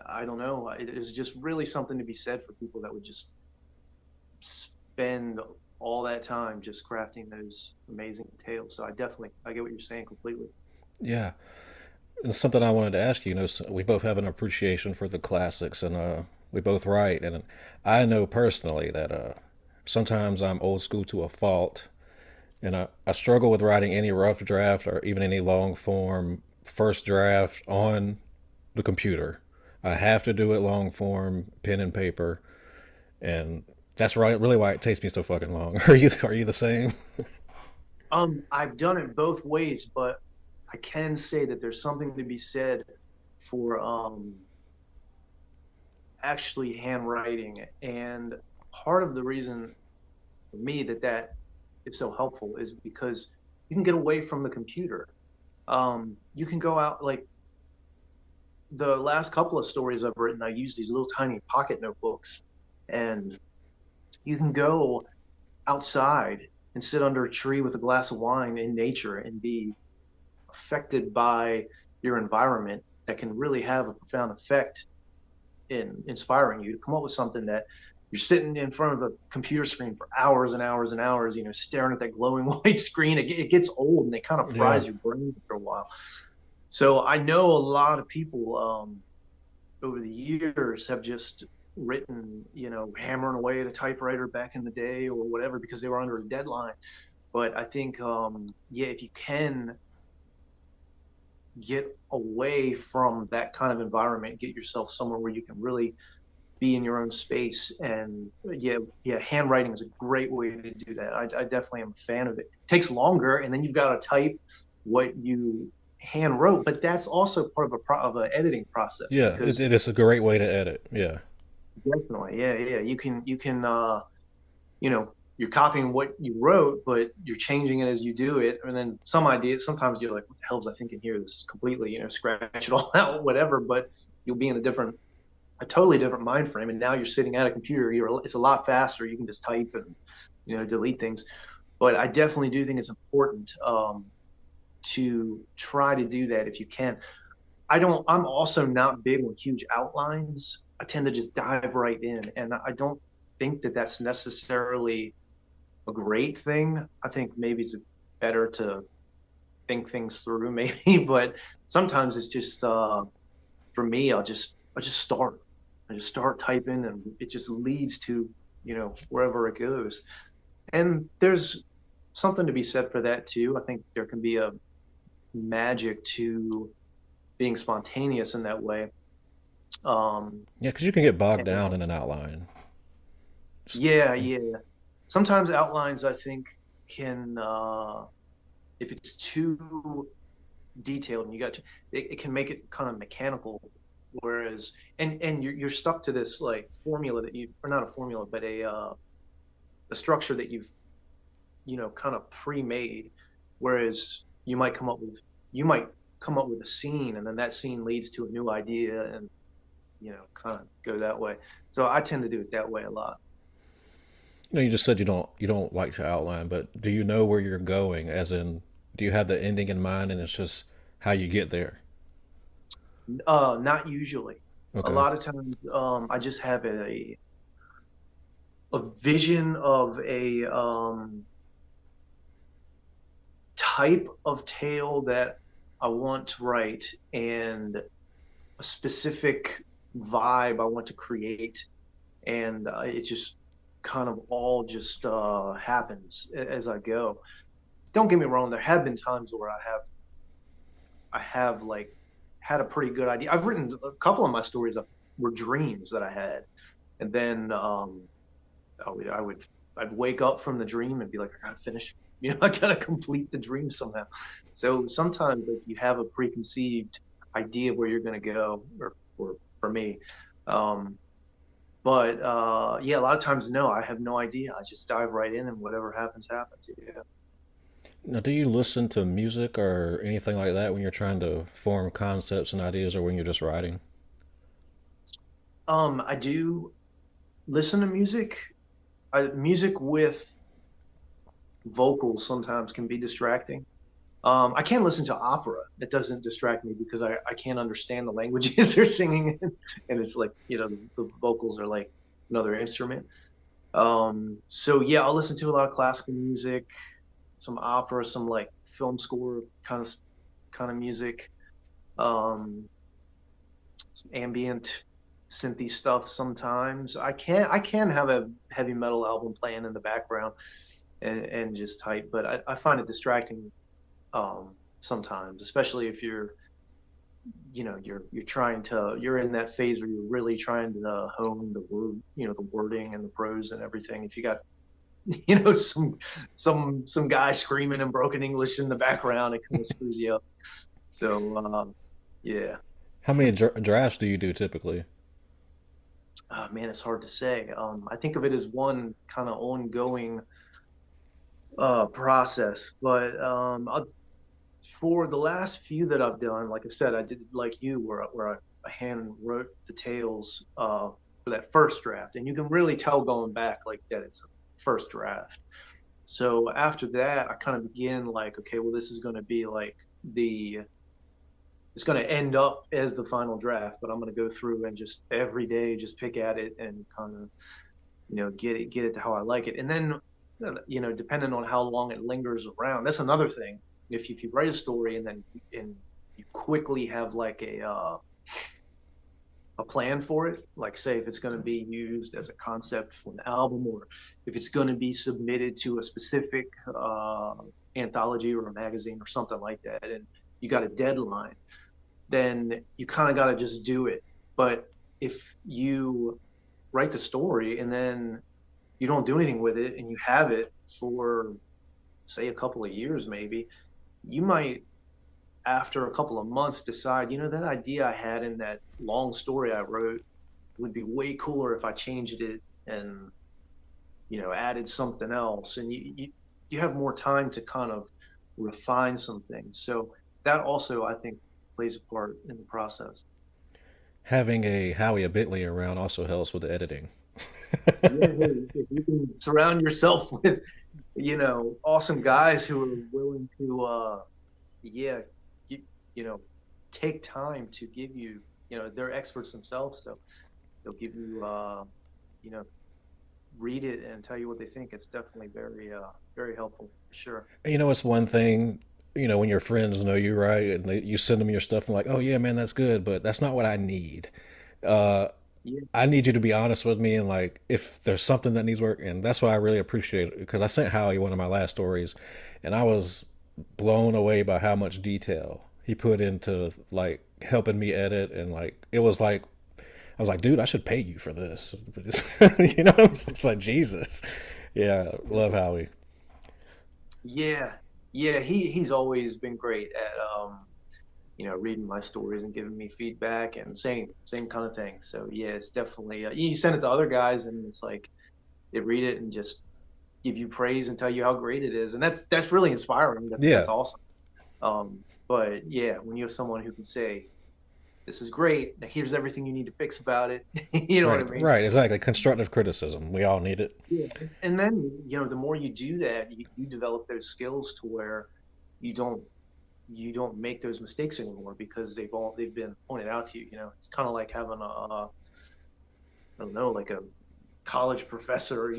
I don't know. There's just really something to be said for people that would just spend all that time just crafting those amazing tales. So I get what you're saying completely. Yeah. And something I wanted to ask you, we both have an appreciation for the classics, and we both write. And I know personally that sometimes I'm old school to a fault, and I struggle with writing any rough draft or even any long form first draft on the computer. I have to do it long form, pen and paper, and that's really why it takes me so fucking long. Are you the same? I've done it both ways, but I can say that there's something to be said for actually handwriting. And part of the reason for me that is so helpful is because you can get away from the computer. You can go out, like the last couple of stories I've written, I use these little tiny pocket notebooks, and you can go outside and sit under a tree with a glass of wine in nature and be affected by your environment that can really have a profound effect in inspiring you to come up with something that you're sitting in front of a computer screen for hours and hours and hours, staring at that glowing white screen. It gets old, and it kind of fries your brain for a while. So I know a lot of people over the years have just written, hammering away at a typewriter back in the day or whatever, because they were under a deadline. But I think, if you can get away from that kind of environment, get yourself somewhere where you can really be in your own space. And handwriting is a great way to do that. I definitely am a fan of it. It takes longer, and then you've got to type what you hand wrote, but that's also part of an editing process. Yeah, it is a great way to edit. Yeah, definitely. Yeah. You can you're copying what you wrote, but you're changing it as you do it. And then sometimes you're like, what the hell was I thinking here? This is completely, scratch it all out, whatever. But you'll be in a totally different mind frame. And now you're sitting at a computer. It's a lot faster. You can just type and, delete things. But I definitely do think it's important to try to do that if you can. I'm also not big on huge outlines. I tend to just dive right in. And I don't think that that's necessarily a great thing. I think maybe it's better to think things through, maybe, but sometimes it's just for me, I just start typing, and it just leads to wherever it goes. And there's something to be said for that too. I think there can be a magic to being spontaneous in that way. because you can get bogged down in an outline. Yeah, yeah. Sometimes outlines, I think, can if it's too detailed and it can make it kind of mechanical. Whereas, and you're stuck to this like formula that you, or not a formula, but a structure that you've, kind of pre-made. Whereas you might come up with a scene, and then that scene leads to a new idea, and kind of go that way. So I tend to do it that way a lot. You just said you don't like to outline, but do you know where you're going? As in, do you have the ending in mind, and it's just how you get there? Not usually. A Okay. lot of times, I just have a vision of a type of tale that I want to write, and a specific vibe I want to create, and it just kind of all just happens as I go. Don't get me wrong, there have been times where I have like had a pretty good idea. I've written a couple of my stories were dreams that I had, and then I would I'd wake up from the dream and be like, I gotta finish, I gotta complete the dream somehow. So sometimes like you have a preconceived idea of where you're gonna go, or for me. Um, but yeah, a lot of times no, I have no idea. I just dive right in, and whatever happens, happens. Yeah. Now, do you listen to music or anything like that when you're trying to form concepts and ideas, or when you're just writing? I do listen to music. Music with vocals sometimes can be distracting. I can't listen to opera. It doesn't distract me because I can't understand the languages they're singing in. And it's like, the vocals are like another instrument. So yeah, I'll listen to a lot of classical music, some opera, some like film score kind of music, um, some ambient synthy stuff sometimes. I can have a heavy metal album playing in the background, and just type, but I find it distracting sometimes, especially if you're in that phase where you're really trying to hone the word, the wording and the prose and everything. If you got some guy screaming in broken English in the background, it kind of screws you up. So yeah. How many drafts do you do typically? Man, it's hard to say. I think of it as one kind of ongoing process, but for the last few that I've done, like I said, I did like you, where I hand wrote the tales for that first draft, and you can really tell going back like that it's a first draft. So after that, I kind of begin like, okay, well, this is going to be like the it's going to end up as the final draft, but I'm going to go through and just every day just pick at it and kind of get it to how I like it. And then depending on how long it lingers around, that's another thing. If you write a story, and you quickly have like a plan for it, like say if it's going to be used as a concept for an album, or if it's going to be submitted to a specific anthology or a magazine or something like that, and you got a deadline, then you kind of got to just do it. But if you write the story and then you don't do anything with it, and you have it for say a couple of years, maybe you might, after a couple of months, decide, that idea I had in that long story I wrote would be way cooler if I changed it and added something else. And you have more time to kind of refine some things. So that also, I think, plays a part in the process. Having a Howie a Bitly around also helps with the editing. Yeah, hey, if you can surround yourself with, awesome guys who are willing to, yeah, you, you know, take time to give you, they're experts themselves, so they'll give you, you know, read it and tell you what they think. It's definitely very, very helpful for sure. It's one thing, when your friends know you, right, and you send them your stuff and like, oh yeah, man, that's good, but that's not what I need. Uh, Yeah, I need you to be honest with me, and like if there's something that needs work, and that's what I really appreciate, because I sent Howie one of my last stories, and I was blown away by how much detail he put into like helping me edit, and like it was like I was like, dude, I should pay you for this. You know, it's like Jesus. Yeah, love Howie. Yeah, yeah, he's always been great at reading my stories and giving me feedback and same kind of thing. So yeah, it's definitely you send it to other guys and it's like they read it and just give you praise and tell you how great it is, and that's really inspiring. That's Yeah, awesome. But yeah, when you have someone who can say, "This is great. Now here's everything you need to fix about it," you know what I right, mean? right. Exactly. Constructive criticism. We all need it. Yeah. And then the more you do that, you develop those skills to where you don't you don't make those mistakes anymore because they've been pointed out to you. It's kind of like having I don't know, like a college professor,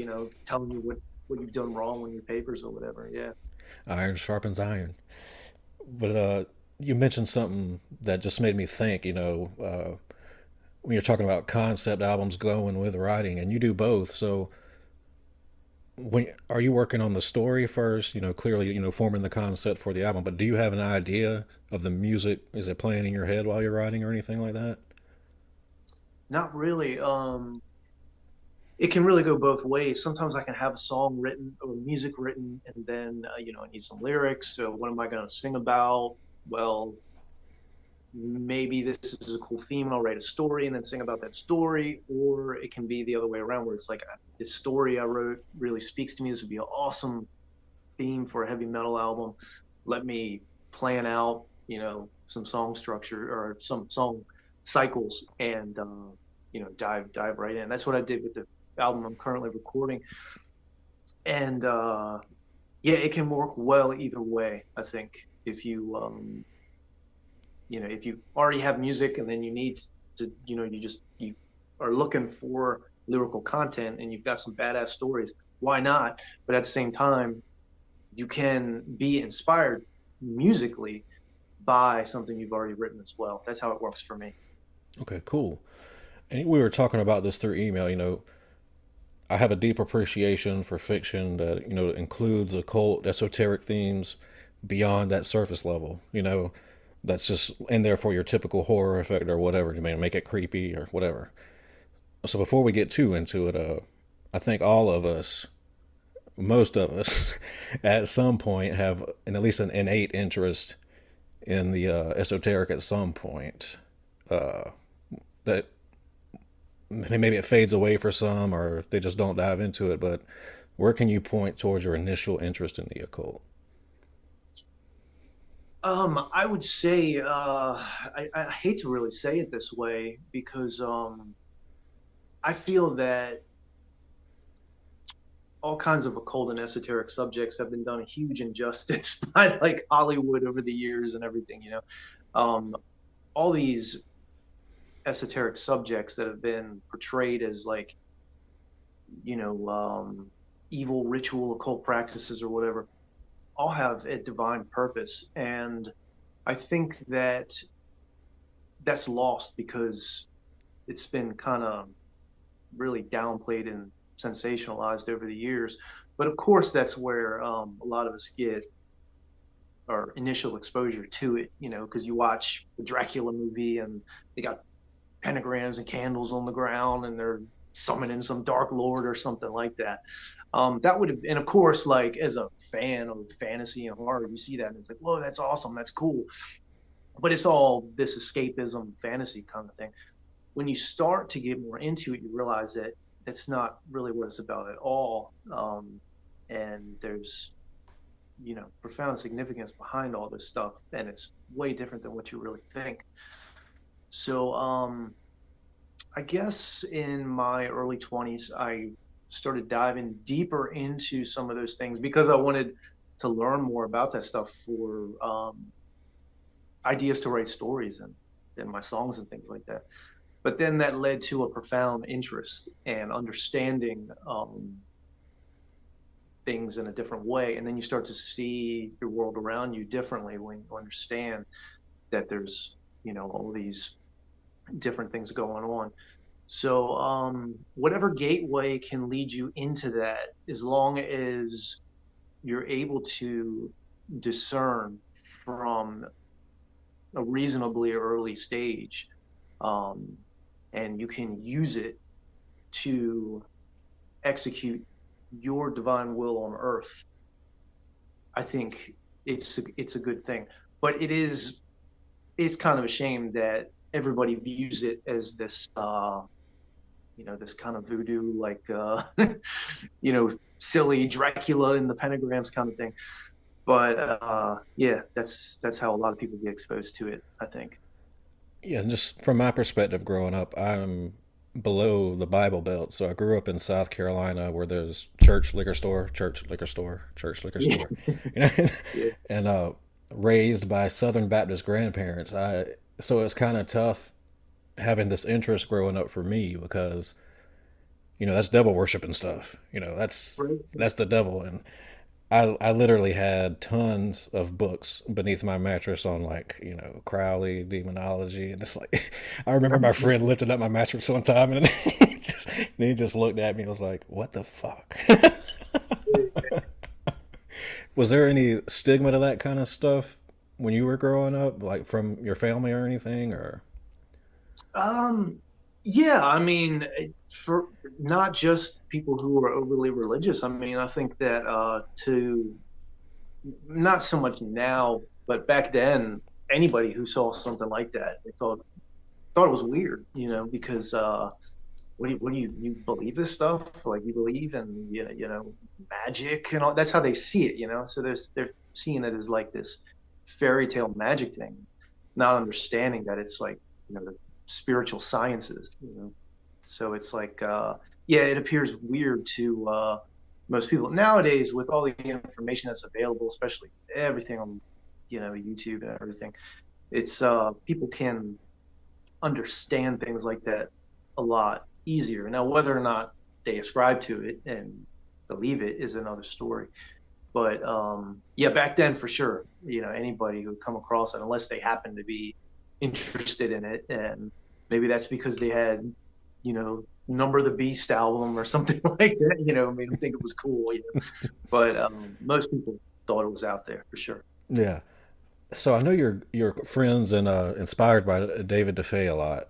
telling you what you've done wrong on your papers or whatever. Yeah. Iron sharpens iron. But you mentioned something that just made me think. When you're talking about concept albums going with writing, and you do both. So, when are you working on the story first? Clearly, forming the concept for the album. But do you have an idea of the music? Is it playing in your head while you're writing or anything like that? Not really. It can really go both ways. Sometimes I can have a song written or music written, and then I need some lyrics. So what am I going to sing about? Well, maybe this is a cool theme and I'll write a story and then sing about that story. Or it can be the other way around where it's like this story I wrote really speaks to me. This would be an awesome theme for a heavy metal album. Let me plan out, some song structure or some song cycles and, dive right in. That's what I did with the album I'm currently recording. And, yeah, it can work well either way. I think if you already have music and then you need to, you are looking for lyrical content and you've got some badass stories, why not? But at the same time, you can be inspired musically by something you've already written as well. That's how it works for me. Okay, cool. And we were talking about this through email. I have a deep appreciation for fiction that includes occult, esoteric themes beyond that surface level. That's just in there for your typical horror effect or whatever. You may make it creepy or whatever. So before we get too into it, I think all of us, most of us, at some point have at least an innate interest in the esoteric at some point. That maybe it fades away for some, or they just don't dive into it. But where can you point towards your initial interest in the occult? I would say I hate to really say it this way because I feel that all kinds of occult and esoteric subjects have been done a huge injustice by like Hollywood over the years and everything. All these esoteric subjects that have been portrayed as like evil ritual occult practices or whatever all have a divine purpose, and I think that that's lost because it's been kind of really downplayed and sensationalized over the years. But of course that's where a lot of us get our initial exposure to it, because you watch the Dracula movie and they got pentagrams and candles on the ground and they're summoning some dark lord or something like that. That would have, and of course, like as a fan of fantasy and horror, you see that and it's like, whoa, that's awesome, that's cool. But it's all this escapism fantasy kind of thing. When you start to get more into it, you realize that that's not really what it's about at all. And there's, profound significance behind all this stuff, and it's way different than what you really think. So, I guess in my early 20s, I started diving deeper into some of those things because I wanted to learn more about that stuff for ideas to write stories and my songs and things like that. But then that led to a profound interest and understanding things in a different way. And then you start to see your world around you differently when you understand that there's, all these different things going on. So whatever gateway can lead you into that, as long as you're able to discern from a reasonably early stage and you can use it to execute your divine will on earth, I think it's a good thing. But it's kind of a shame that everybody views it as this this kind of voodoo, like silly Dracula in the pentagrams kind of thing. But yeah, that's how a lot of people get exposed to it, I think. Yeah, just from my perspective growing up, I'm below the Bible Belt. So I grew up in South Carolina where there's church, liquor store, church, liquor store, church, liquor Yeah, store. You know, yeah, and raised by Southern Baptist grandparents. So it's kind of tough having this interest growing up for me because that's devil worshiping stuff. right. That's the devil, and I literally had tons of books beneath my mattress on like Crowley demonology, and it's like I remember my friend lifted up my mattress one time and he just looked at me and was like, "What the fuck?" Was there any stigma to that kind of stuff when you were growing up, like from your family or anything, or? Um, yeah, I mean, for not just people who are overly religious. I mean, I think that to not so much now, but back then, anybody who saw something like that, they thought it was weird, because what do you believe this stuff? Like you believe in magic and all. That's how they see it, So they're seeing it as like this fairy tale magic thing, not understanding that it's like the spiritual sciences. So it's like yeah, it appears weird to most people nowadays with all the information that's available, especially everything on YouTube and everything. It's people can understand things like that a lot easier. Now, whether or not they ascribe to it and believe it is another story. But yeah, back then for sure, anybody who would come across it, unless they happen to be interested in it, and maybe that's because they had, Number of the Beast album or something like that, made them think it was cool. But most people thought it was out there for sure. Yeah. So I know you're friends and inspired by David DeFay a lot.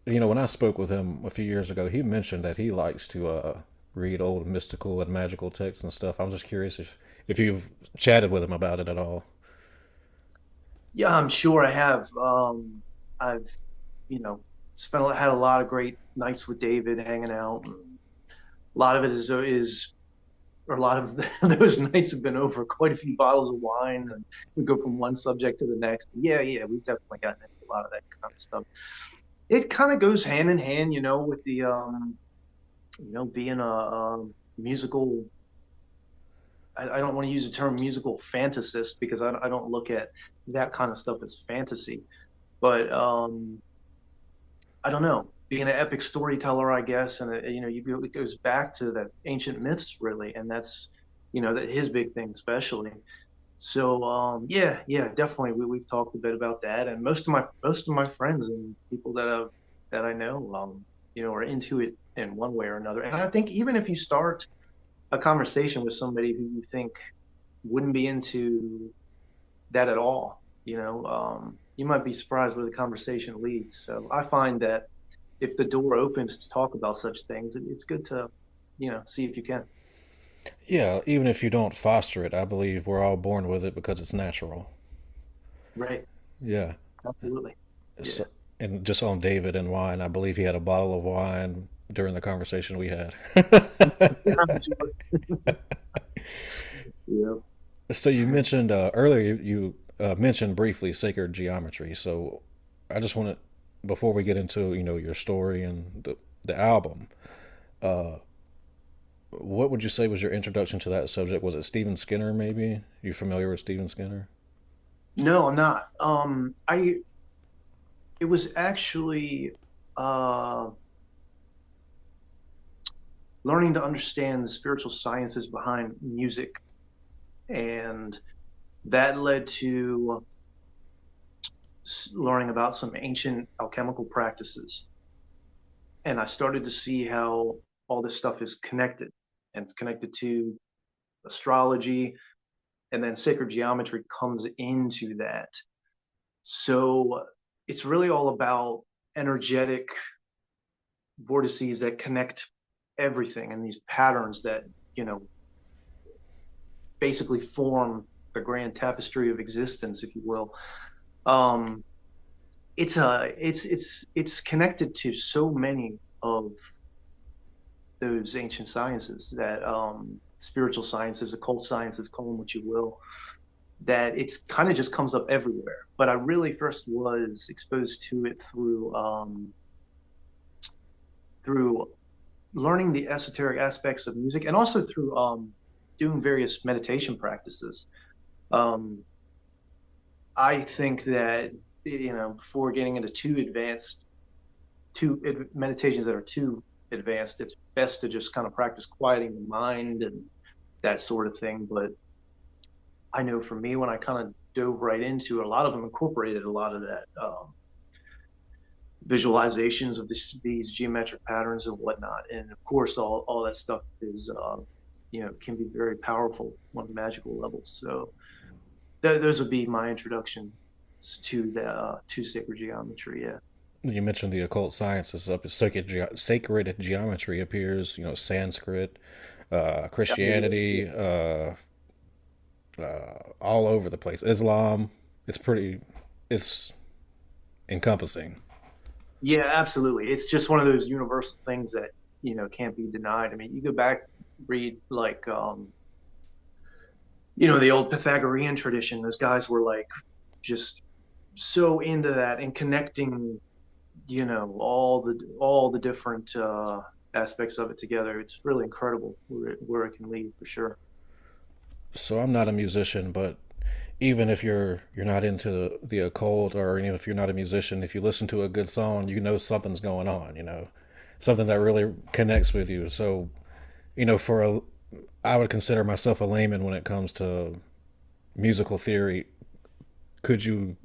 When I spoke with him a few years ago, he mentioned that he likes to read old mystical and magical texts and stuff. I'm just curious if you've chatted with him about it at all. Yeah, I'm sure I have. I've, you know, had a lot of great nights with David hanging out. A lot of it or a lot of those nights have been over quite a few bottles of wine, and we go from one subject to the next. Yeah, yeah, we've definitely gotten into a lot of that kind of stuff. It kind of goes hand in hand, with the, being a musical. I don't want to use the term musical fantasist because I don't look at that kind of stuff as fantasy. But I don't know, being an epic storyteller, I guess, and it goes back to the ancient myths really, and that's that his big thing especially. So yeah, yeah, definitely we've talked a bit about that, and most of my friends and people that I know are into it in one way or another. And I think even if you start a conversation with somebody who you think wouldn't be into that at all, you might be surprised where the conversation leads. So I find that if the door opens to talk about such things, it's good to, see if you can. Yeah, even if you don't foster it, I believe we're all born with it because it's natural. Right. Yeah. Absolutely. Yeah. So, and just on David and wine, I believe he had a bottle of wine during the conversation we had. I'm sure. Yeah. So you mentioned earlier you mentioned briefly sacred geometry. So I just want to before we get into your story and the album, uh, what would you say was your introduction to that subject? Was it Stephen Skinner? Maybe you familiar with Stephen Skinner? No, I'm not. It was actually uh, learning to understand the spiritual sciences behind music, and that led to learning about some ancient alchemical practices. And I started to see how all this stuff is connected, and it's connected to astrology, and then sacred geometry comes into that. So it's really all about energetic vortices that connect everything, and these patterns that, you know, basically form the grand tapestry of existence, if you will. Um, it's connected to so many of those ancient sciences, that spiritual sciences, occult sciences, call them what you will, that it's kind of just comes up everywhere. But I really first was exposed to it through learning the esoteric aspects of music, and also through doing various meditation practices. Um, I think that, you know, before getting into meditations that are too advanced, it's best to just kind of practice quieting the mind and that sort of thing. But I know for me, when I kind of dove right into it, a lot of them incorporated a lot of that visualizations of these geometric patterns and whatnot. And of course, all that stuff is, you know, can be very powerful on a magical level. So those would be my introduction to the to sacred geometry. Yeah. You mentioned the occult sciences. Up sacred geometry appears, you know, Sanskrit, Christianity, all over the place. Islam. It's encompassing. Yeah, absolutely. It's just one of those universal things that, you know, can't be denied. I mean, you go back, read like, you know, the old Pythagorean tradition. Those guys were like just so into that and connecting, you know, all the different aspects of it together. It's really incredible where it can lead, for sure. So I'm not a musician, but even if you're not into the occult, or even if you're not a musician, if you listen to a good song, you know something's going on. You know, something that really connects with you. So, you know, I would consider myself a layman when it comes to musical theory. Could you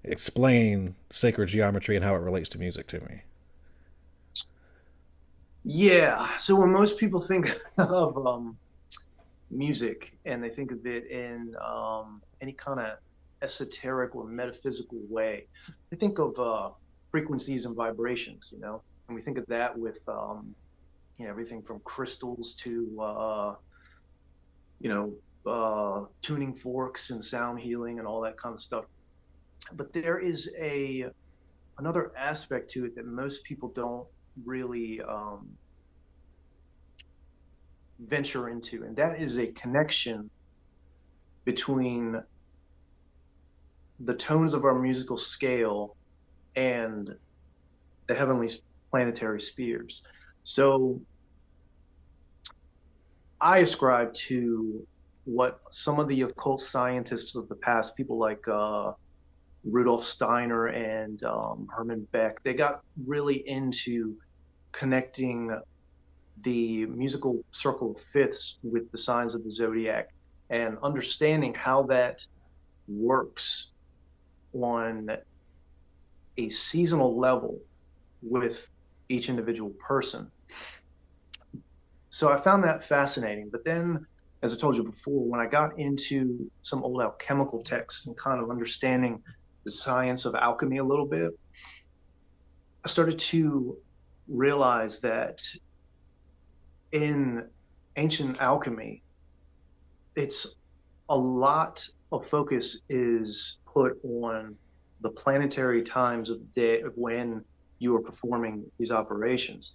explain sacred geometry and how it relates to music to me? Yeah. So when most people think of music, and they think of it in any kind of esoteric or metaphysical way, they think of frequencies and vibrations, you know, and we think of that with you know, everything from crystals to you know, tuning forks and sound healing and all that kind of stuff. But there is another aspect to it that most people don't really venture into, and that is a connection between the tones of our musical scale and the heavenly planetary spheres. So I ascribe to what some of the occult scientists of the past, people like Rudolf Steiner and Herman Beck, they got really into connecting the musical circle of fifths with the signs of the zodiac, and understanding how that works on a seasonal level with each individual person. So I found that fascinating. But then, as I told you before, when I got into some old alchemical texts and kind of understanding the science of alchemy a little bit, I started to realize that in ancient alchemy, it's a lot of focus is put on the planetary times of the day of when you are performing these operations.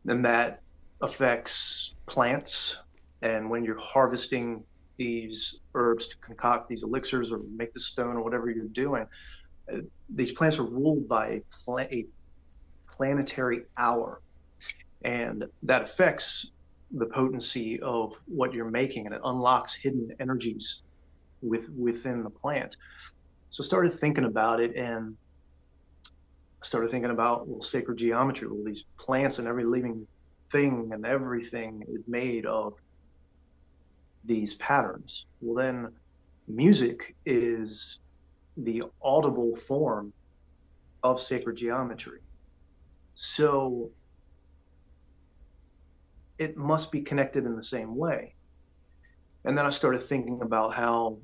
And that affects plants, and when you're harvesting these herbs to concoct these elixirs or make the stone or whatever you're doing, these plants are ruled by a planetary hour, and that affects the potency of what you're making, and it unlocks hidden energies within the plant. So I started thinking about it, and started thinking about, well, sacred geometry. Well, these plants and every living thing and everything is made of these patterns. Well, then music is the audible form of sacred geometry. So it must be connected in the same way. And then I started thinking about how,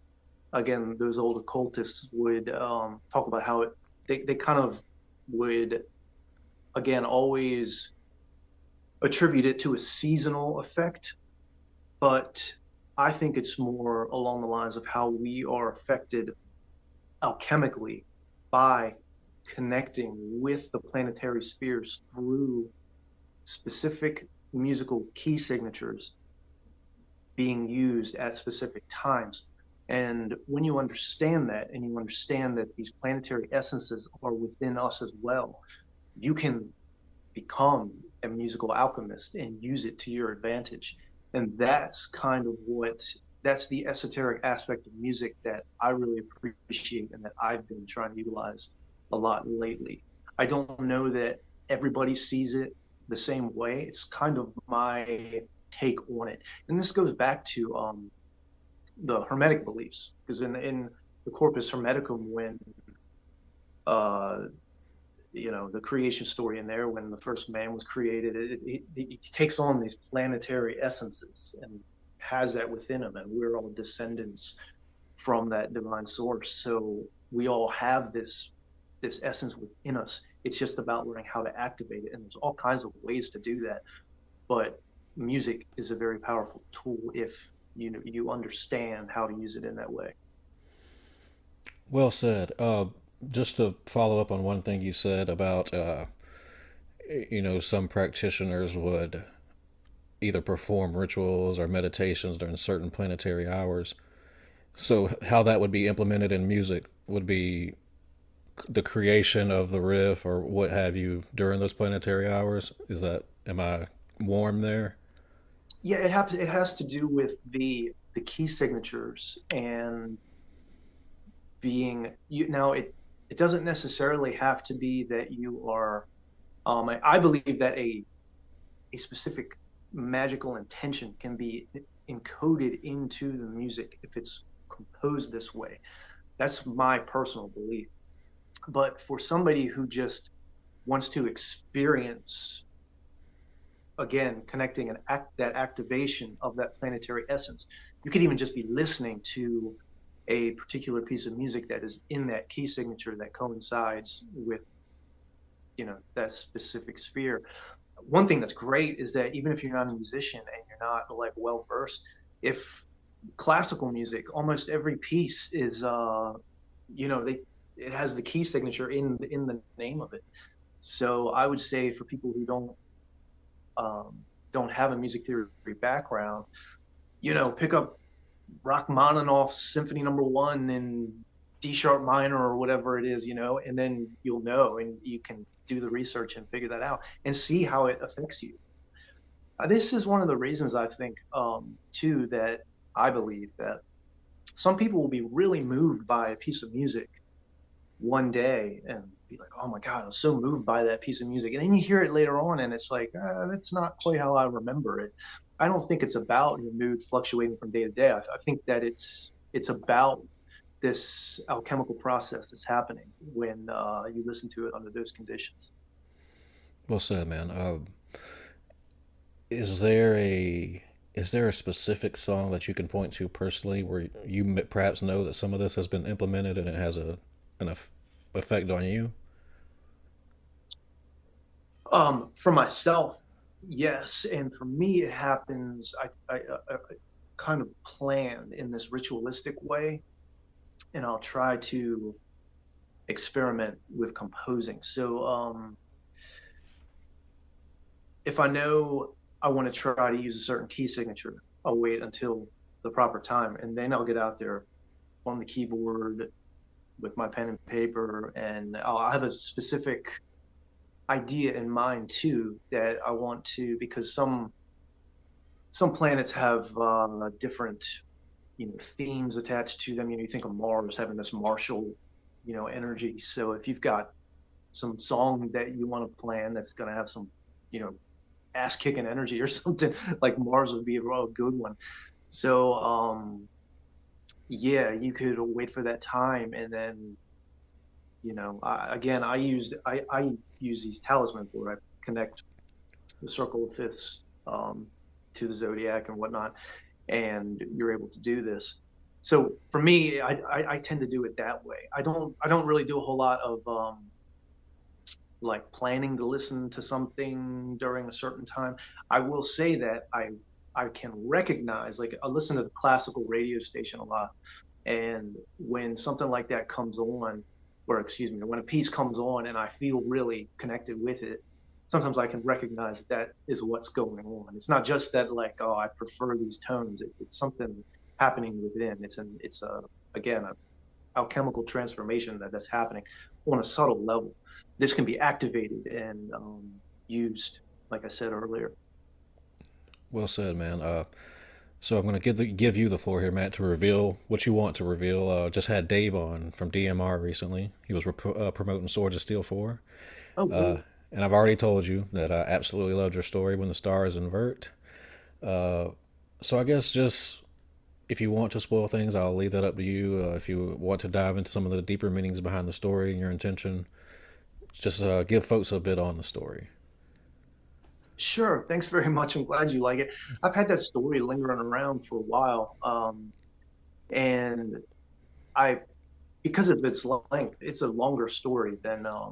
again, those old occultists would talk about how they kind of would again, always attribute it to a seasonal effect, but I think it's more along the lines of how we are affected alchemically by connecting with the planetary spheres through specific musical key signatures being used at specific times. And when you understand that, and you understand that these planetary essences are within us as well, you can become a musical alchemist and use it to your advantage. And that's kind of that's the esoteric aspect of music that I really appreciate and that I've been trying to utilize a lot lately. I don't know that everybody sees it the same way. It's kind of my take on it. And this goes back to the Hermetic beliefs, because in the Corpus Hermeticum, when uh, the creation story in there, when the first man was created, it takes on these planetary essences and has that within him, and we're all descendants from that divine source. So we all have this essence within us. It's just about learning how to activate it, and there's all kinds of ways to do that. But music is a very powerful tool if you understand how to use it in that way. Well said. Just to follow up on one thing you said about, some practitioners would either perform rituals or meditations during certain planetary hours. So, how that would be implemented in music would be the creation of the riff or what have you during those planetary hours. Am I warm there? Yeah, it has to do with the key signatures and being you now it doesn't necessarily have to be that you are I believe that a specific magical intention can be encoded into the music if it's composed this way. That's my personal belief. But for somebody who just wants to experience, again, connecting that activation of that planetary essence, you could even just be listening to a particular piece of music that is in that key signature that coincides with that specific sphere. One thing that's great is that even if you're not a musician and you're not like well versed, if classical music, almost every piece is it has the key signature in the name of it. So I would say for people who don't have a music theory background, pick up Rachmaninoff's Symphony Number 1 in D sharp minor or whatever it is, and then you'll know, and you can do the research and figure that out and see how it affects you. This is one of the reasons I think, too, that I believe that some people will be really moved by a piece of music one day and be like, oh my God, I was so moved by that piece of music. And then you hear it later on and it's like, that's not quite how I remember it. I don't think it's about your mood fluctuating from day to day. I think that it's about this alchemical process that's happening when you listen to it under those conditions. Well said, man. Is there a specific song that you can point to personally where you perhaps know that some of this has been implemented and it has an effect on you? For myself, yes, and for me, it happens. I kind of plan in this ritualistic way, and I'll try to experiment with composing. So, if I know I want to try to use a certain key signature, I'll wait until the proper time, and then I'll get out there on the keyboard with my pen and paper, and I'll have a specific idea in mind too that I want to, because some planets have different themes attached to them. You think of Mars having this martial energy. So if you've got some song that you want to plan that's going to have some ass kicking energy or something, like Mars would be a real good one. So yeah, you could wait for that time, and then I use these talismans where I connect the circle of fifths to the zodiac and whatnot, and you're able to do this. So for me, I tend to do it that way. I don't really do a whole lot of like planning to listen to something during a certain time. I will say that I can recognize, like, I listen to the classical radio station a lot, and when something like that comes on, or excuse me, when a piece comes on and I feel really connected with it, sometimes I can recognize that is what's going on. It's not just that, like, oh, I prefer these tones. It's something happening within. It's a again a alchemical transformation that's happening on a subtle level. This can be activated and used, like I said earlier. Well said, man. So I'm going to give you the floor here, Matt, to reveal what you want to reveal. Just had Dave on from DMR recently. He was promoting Swords of Steel 4. Oh, Uh, cool. and I've already told you that I absolutely loved your story, When the Stars Invert. So I guess just if you want to spoil things, I'll leave that up to you. If you want to dive into some of the deeper meanings behind the story and your intention, just give folks a bit on the story. Sure. Thanks very much. I'm glad you like it. I've had that story lingering around for a while. And I, because of its length, it's a longer story than a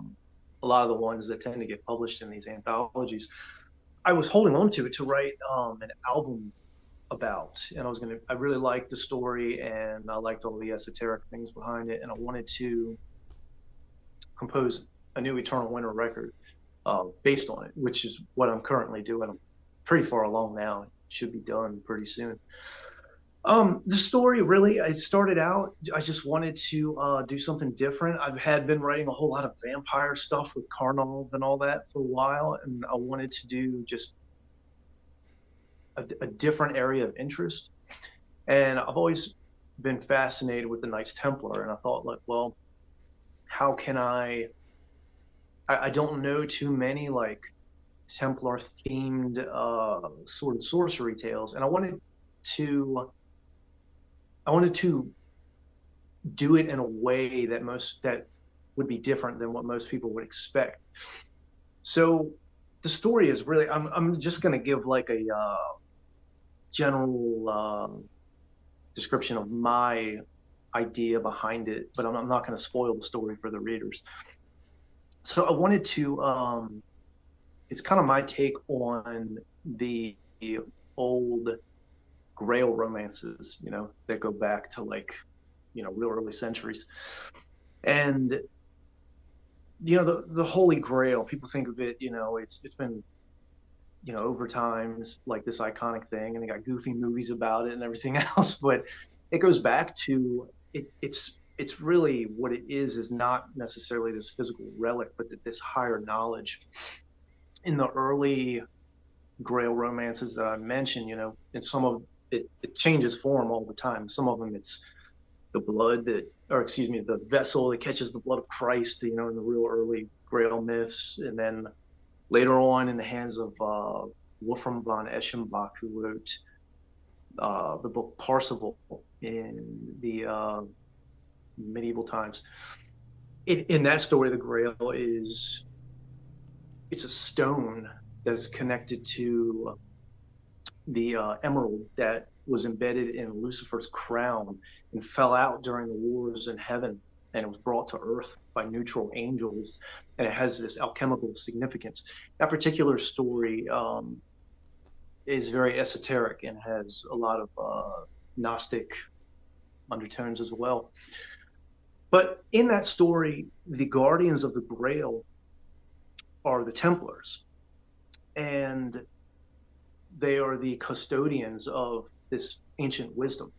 lot of the ones that tend to get published in these anthologies. I was holding on to it to write an album about, and I really liked the story, and I liked all the esoteric things behind it, and I wanted to compose a new Eternal Winter record based on it, which is what I'm currently doing. I'm pretty far along now. It should be done pretty soon. The story really, I started out, I just wanted to do something different. I had been writing a whole lot of vampire stuff with Karnov and all that for a while, and I wanted to do just a different area of interest. And I've always been fascinated with the Knights Templar, and I thought, like, well, how can I don't know too many like Templar themed sort of sorcery tales, and to I wanted to do it in a way that would be different than what most people would expect. So the story is really, I'm just going to give like a general description of my idea behind it, but I'm not going to spoil the story for the readers. So I wanted to, it's kind of my take on the old Grail romances, that go back to like, real early centuries. And, the Holy Grail, people think of it, it's been, over time, it's like this iconic thing, and they got goofy movies about it and everything else, but it goes back to it's really what it is not necessarily this physical relic, but this higher knowledge. In the early Grail romances that I mentioned, and some of it changes form all the time. Some of them it's the blood the vessel that catches the blood of Christ, in the real early Grail myths, and then later on in the hands of Wolfram von Eschenbach, who wrote the book Parsifal in the medieval times. In that story, the Grail it's a stone that's connected to the emerald that was embedded in Lucifer's crown and fell out during the wars in heaven, and it was brought to earth by neutral angels, and it has this alchemical significance. That particular story is very esoteric and has a lot of Gnostic undertones as well. But in that story, the guardians of the Grail are the Templars, and they are the custodians of this ancient wisdom.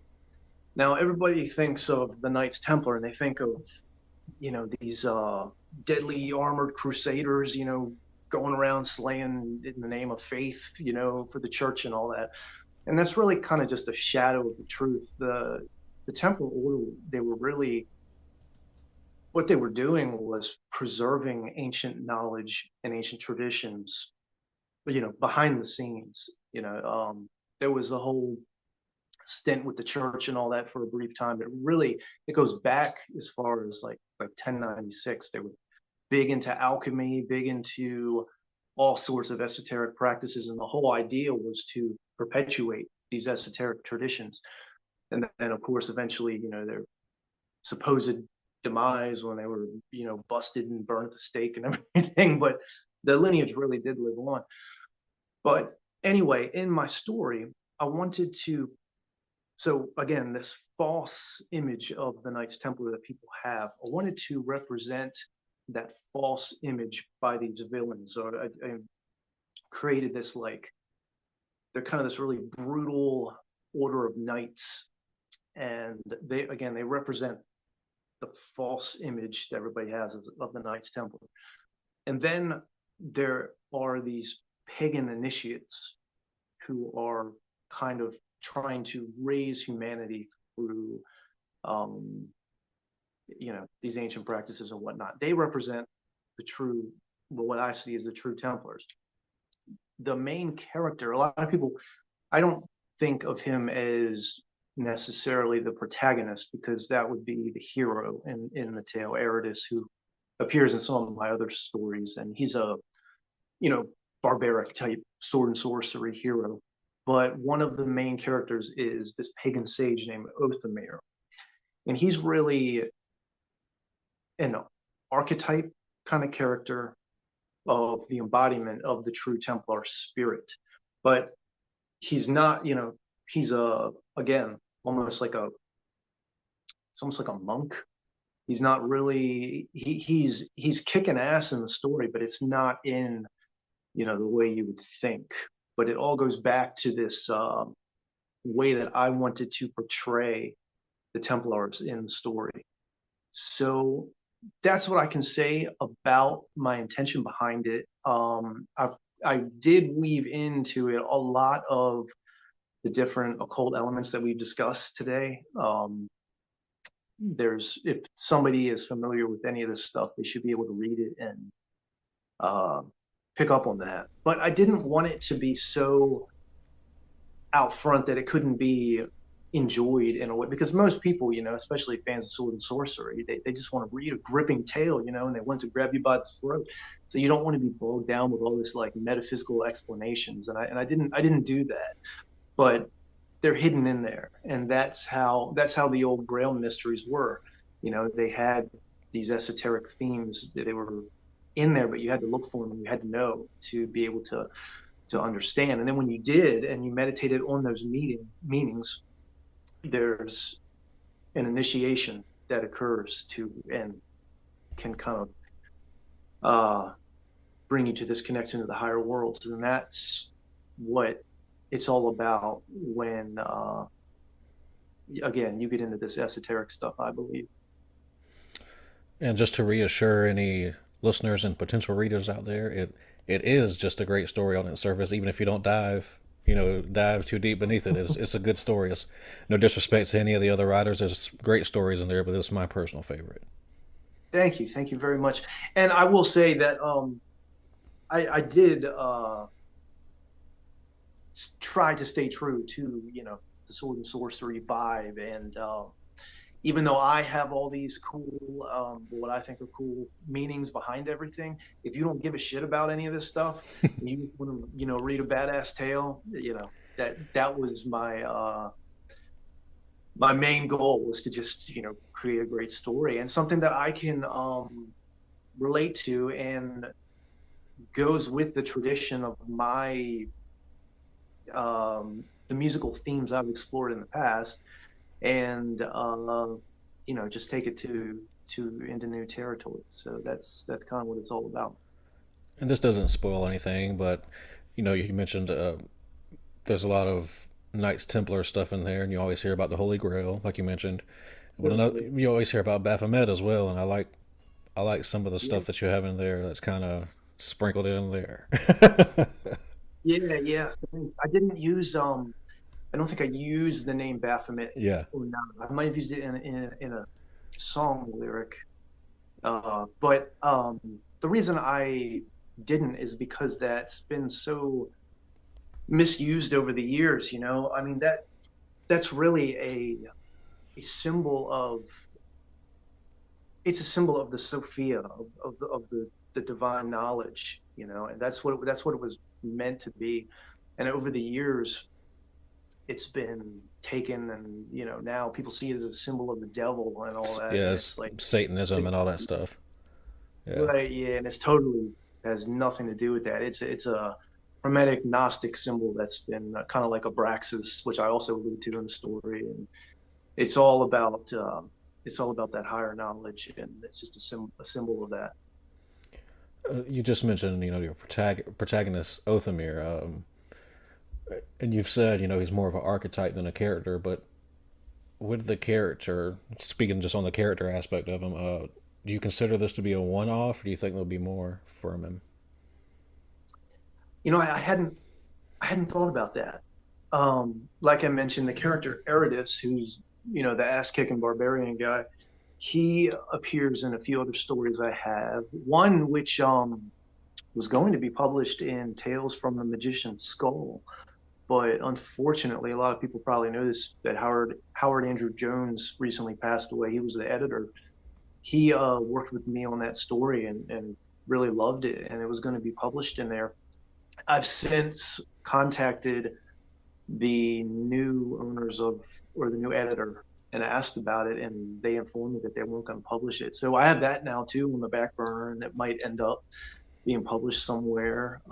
Now, everybody thinks of the Knights Templar, and they think of, these deadly armored crusaders, going around slaying in the name of faith, for the church and all that. And that's really kind of just a shadow of the truth. The Templar Order, what they were doing was preserving ancient knowledge and ancient traditions, behind the scenes. There was a whole stint with the church and all that for a brief time, but really it goes back as far as like 1096. They were big into alchemy, big into all sorts of esoteric practices, and the whole idea was to perpetuate these esoteric traditions. And then, of course, eventually, their supposed demise when they were, busted and burned at the stake and everything. But the lineage really did live on. But anyway, in my story, I wanted to, so again, this false image of the Knights Templar that people have, I wanted to represent that false image by these villains. So I created this, like, they're kind of this really brutal order of knights, and they represent the false image that everybody has of the Knights Templar. And then there are these pagan initiates who are kind of trying to raise humanity through these ancient practices and whatnot. They represent the true, well, what I see as the true Templars. The main character, a lot of people, I don't think of him as necessarily the protagonist, because that would be the hero in the tale, Eridus, who appears in some of my other stories, and he's a barbaric type sword and sorcery hero. But one of the main characters is this pagan sage named Othamir, and he's really an archetype kind of character of the embodiment of the true Templar spirit. But he's not, he's again, almost like it's almost like a monk. He's not really, he's kicking ass in the story, but it's not in, the way you would think. But it all goes back to this way that I wanted to portray the Templars in the story. So that's what I can say about my intention behind it. I did weave into it a lot of the different occult elements that we've discussed today. If somebody is familiar with any of this stuff, they should be able to read it and pick up on that. But I didn't want it to be so out front that it couldn't be enjoyed in a way, because most people, especially fans of sword and sorcery, they just want to read a gripping tale, and they want to grab you by the throat. So you don't want to be bogged down with all this like metaphysical explanations, and I didn't do that. But they're hidden in there, and that's how the old Grail mysteries were. They had these esoteric themes that they were in there, but you had to look for them, and you had to know to be able to understand. And then when you did, and you meditated on those meanings, there's an initiation that occurs to and can kind of bring you to this connection to the higher worlds, and that's what it's all about when again you get into this esoteric stuff, I believe. And just to reassure any listeners and potential readers out there, it is just a great story on its surface, even if you don't dive too deep beneath it. It's a good story. It's no disrespect to any of the other writers. There's great stories in there, but this is my personal favorite. Thank you very much. And I will say that I did try to stay true to the sword and sorcery vibe, and even though I have all these cool what I think are cool meanings behind everything, if you don't give a shit about any of this stuff, and you want to read a badass tale, that was my my main goal, was to just create a great story and something that I can relate to and goes with the tradition of my the musical themes I've explored in the past, and just take it into new territory. So that's kind of what it's all about. And this doesn't spoil anything, but you mentioned there's a lot of Knights Templar stuff in there, and you always hear about the Holy Grail, like you mentioned. But you always hear about Baphomet as well, and I like some of the stuff that you have in there that's kind of sprinkled in there. Yeah. I didn't use I don't think I used the name Baphomet. Yeah. Or not. I might have used it in a song lyric. But the reason I didn't is because that's been so misused over the years. I mean, that's really a symbol of, it's a symbol of the Sophia, of the divine knowledge, and that's what it was meant to be. And over the years, it's been taken, and now people see it as a symbol of the devil and all that, Yeah, and it's it's like, Satanism it's, and all that stuff. Yeah. right, yeah, and it's totally has nothing to do with that. It's a Hermetic Gnostic symbol that's been kind of like Abraxas, which I also allude to in the story, and it's all about that higher knowledge, and it's just a symbol of that. You just mentioned, your protagonist Othamir, and you've said, he's more of an archetype than a character. But with the character, speaking just on the character aspect of him, do you consider this to be a one-off, or do you think there'll be more from him? I hadn't thought about that. Like I mentioned, the character Eridus, who's the ass-kicking barbarian guy, he appears in a few other stories I have. One which was going to be published in Tales from the Magician's Skull, but unfortunately, a lot of people probably know this, that Howard Andrew Jones recently passed away. He was the editor. He worked with me on that story and really loved it, and it was going to be published in there. I've since contacted the new owners of, or the new editor, and asked about it, and they informed me that they weren't going to publish it. So I have that now too on the back burner, and that might end up being published somewhere.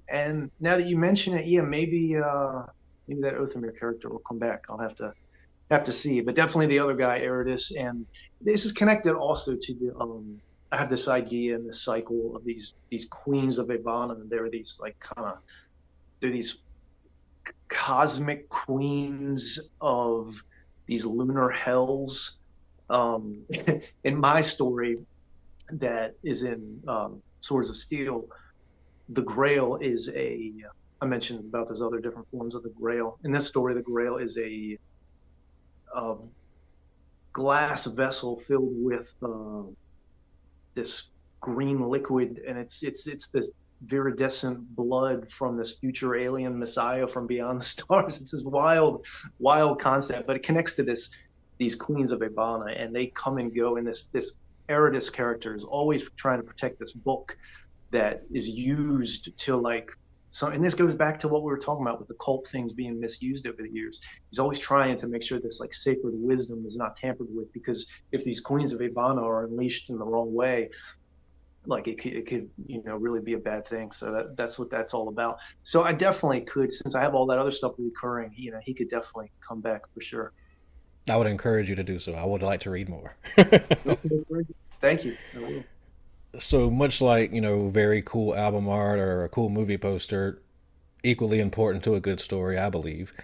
And now that you mention it, yeah, maybe that Othamir character will come back. I'll have to see, but definitely the other guy, Eridus, and this is connected also to the. I have this idea and this cycle of these queens of Ivana, and they're these like they're these cosmic queens of these lunar hells. In my story, that is in Swords of Steel, the Grail is I mentioned about those other different forms of the Grail. In this story, the Grail is a glass vessel filled with this green liquid, and it's this viridescent blood from this future alien messiah from beyond the stars. It's this wild concept, but it connects to these queens of Ivana, and they come and go. And this Eridus character is always trying to protect this book that is used to like. So, and this goes back to what we were talking about with the cult things being misused over the years. He's always trying to make sure this like sacred wisdom is not tampered with, because if these queens of Ivana are unleashed in the wrong way, like it could really be a bad thing. So that's what that's all about. So I definitely could, since I have all that other stuff recurring, he could definitely come back for sure. I would encourage you to do so. I would like to read more. Okay, thank you. I will. So much like, very cool album art or a cool movie poster, equally important to a good story, I believe,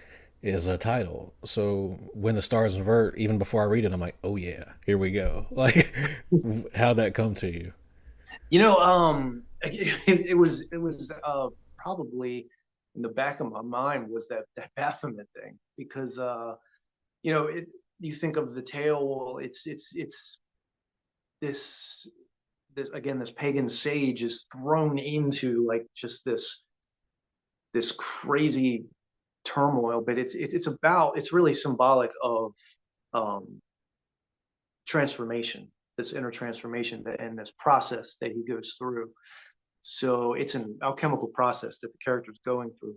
is a title. So when the stars invert, even before I read it, I'm like, oh yeah, here we go. Like, how'd that come to you? It was probably in the back of my mind was that Baphomet thing, because you think of the tale, well, it's this again, this pagan sage is thrown into like just this crazy turmoil, but it's really symbolic of um transformation, this inner transformation, and this process that he goes through. So it's an alchemical process that the character's going through.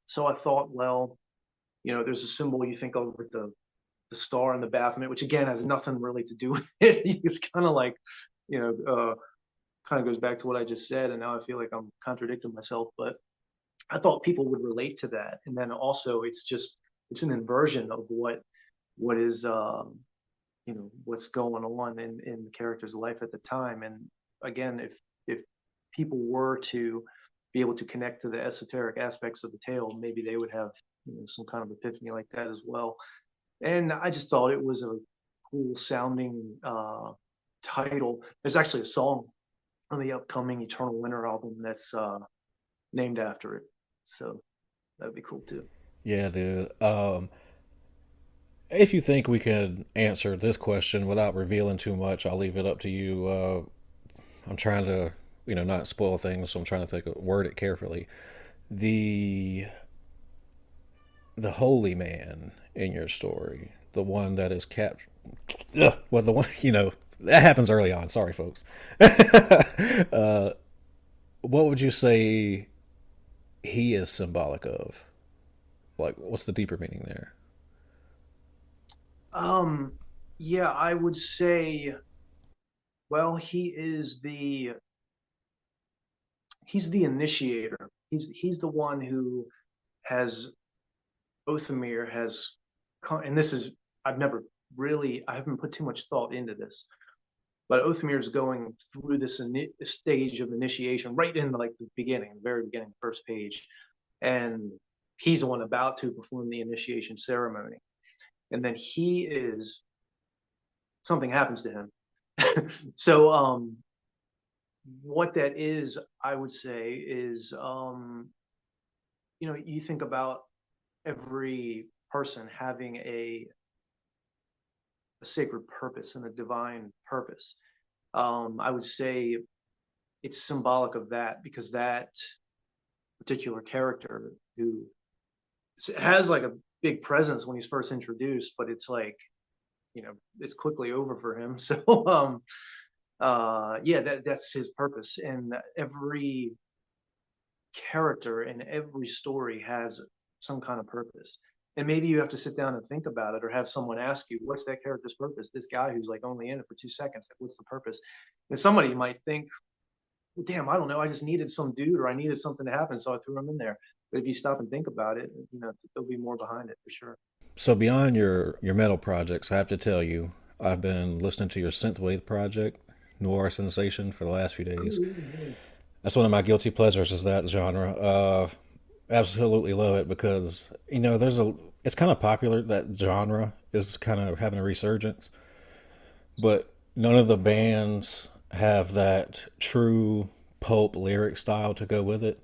So I thought, well, there's a symbol you think of with the star and the Baphomet, which again has nothing really to do with it. It's kind of like, you know, kind of goes back to what I just said, and now I feel like I'm contradicting myself. But I thought people would relate to that, and then also it's an inversion of what is what's going on in the character's life at the time. And again, if people were to be able to connect to the esoteric aspects of the tale, maybe they would have some kind of epiphany like that as well. And I just thought it was a cool sounding title. There's actually a song on the upcoming Eternal Winter album that's named after it, so that'd be cool too. Yeah, dude. If you think we can answer this question without revealing too much, I'll leave it up to you. I'm trying to, not spoil things, so I'm trying to word it carefully. The the holy man in your story, the one that is kept, well, the one, that happens early on. Sorry, folks. What would you say he is symbolic of? Like, what's the deeper meaning there? Yeah, I would say, well, he's the initiator. He's the one who has Othmir has and this is I've never really I haven't put too much thought into this, but Othmir is going through this stage of initiation right in like the beginning, the very beginning, first page, and he's the one about to perform the initiation ceremony, and then something happens to him. So what that is, I would say, is you think about every person having a sacred purpose and a divine purpose. I would say it's symbolic of that, because that particular character who has like a big presence when he's first introduced, but it's like, it's quickly over for him. So yeah, that's his purpose. And every character in every story has some kind of purpose. And maybe you have to sit down and think about it, or have someone ask you, what's that character's purpose? This guy who's like only in it for 2 seconds, like, what's the purpose? And somebody might think, well, damn, I don't know, I just needed some dude, or I needed something to happen, so I threw him in there. But if you stop and think about it, there'll be more behind it for sure. So beyond your metal projects, I have to tell you, I've been listening to your synthwave project, Noir Sensation, for the last few days. That's one of my guilty pleasures, is that genre. Absolutely love it because it's kind of popular. That genre is kind of having a resurgence, but none of the bands have that true pulp lyric style to go with it,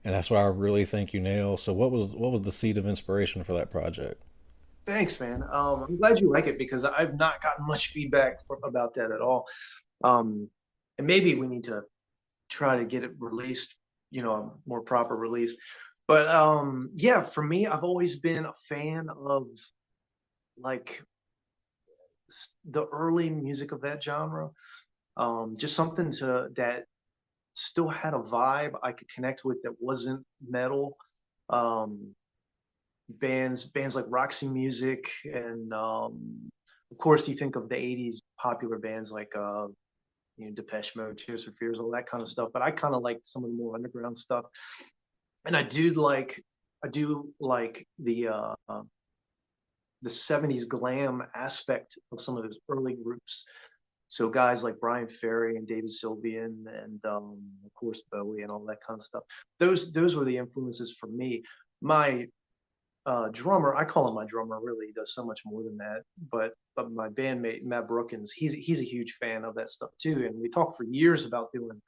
and that's what I really think you nail. So what was the seed of inspiration for that project? Thanks, man. I'm glad you like it, because I've not gotten much feedback about that at all. And maybe we need to try to get it released, a more proper release. But yeah, for me, I've always been a fan of like the early music of that genre. Just something that still had a vibe I could connect with, that wasn't metal. Um, bands like Roxy Music, and of course you think of the 80s popular bands like Depeche Mode, Tears for Fears, all that kind of stuff. But I kind of like some of the more underground stuff, and I do like the 70s glam aspect of some of those early groups. So guys like Brian Ferry and David Sylvian, and of course Bowie and all that kind of stuff. Those were the influences for me. My drummer, I call him my drummer, really, he does so much more than that. But my bandmate Matt Brookins, he's a huge fan of that stuff too, and we talked for years about doing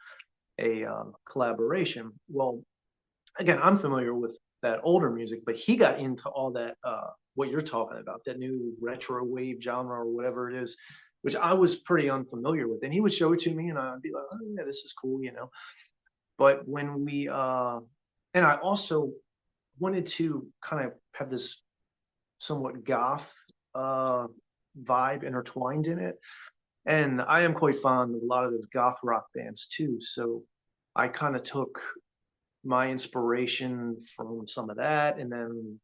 a collaboration. Well, again, I'm familiar with that older music, but he got into all that what you're talking about, that new retro wave genre or whatever it is, which I was pretty unfamiliar with. And he would show it to me, and I'd be like, oh yeah, this is cool. But when we and I also wanted to kind of have this somewhat goth vibe intertwined in it. And I am quite fond of a lot of those goth rock bands too. So I kind of took my inspiration from some of that, and then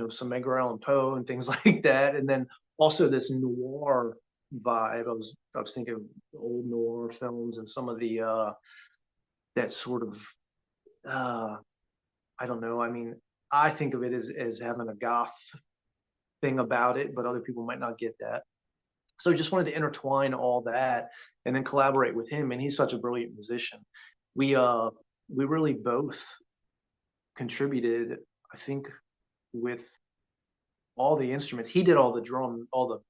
some Edgar Allan Poe and things like that, and then also this noir vibe. I was thinking of old noir films and some of the that sort of I don't know. I mean, I think of it as having a goth thing about it, but other people might not get that. So just wanted to intertwine all that and then collaborate with him. And he's such a brilliant musician. We really both contributed, I think, with all the instruments. He did all the drum, all the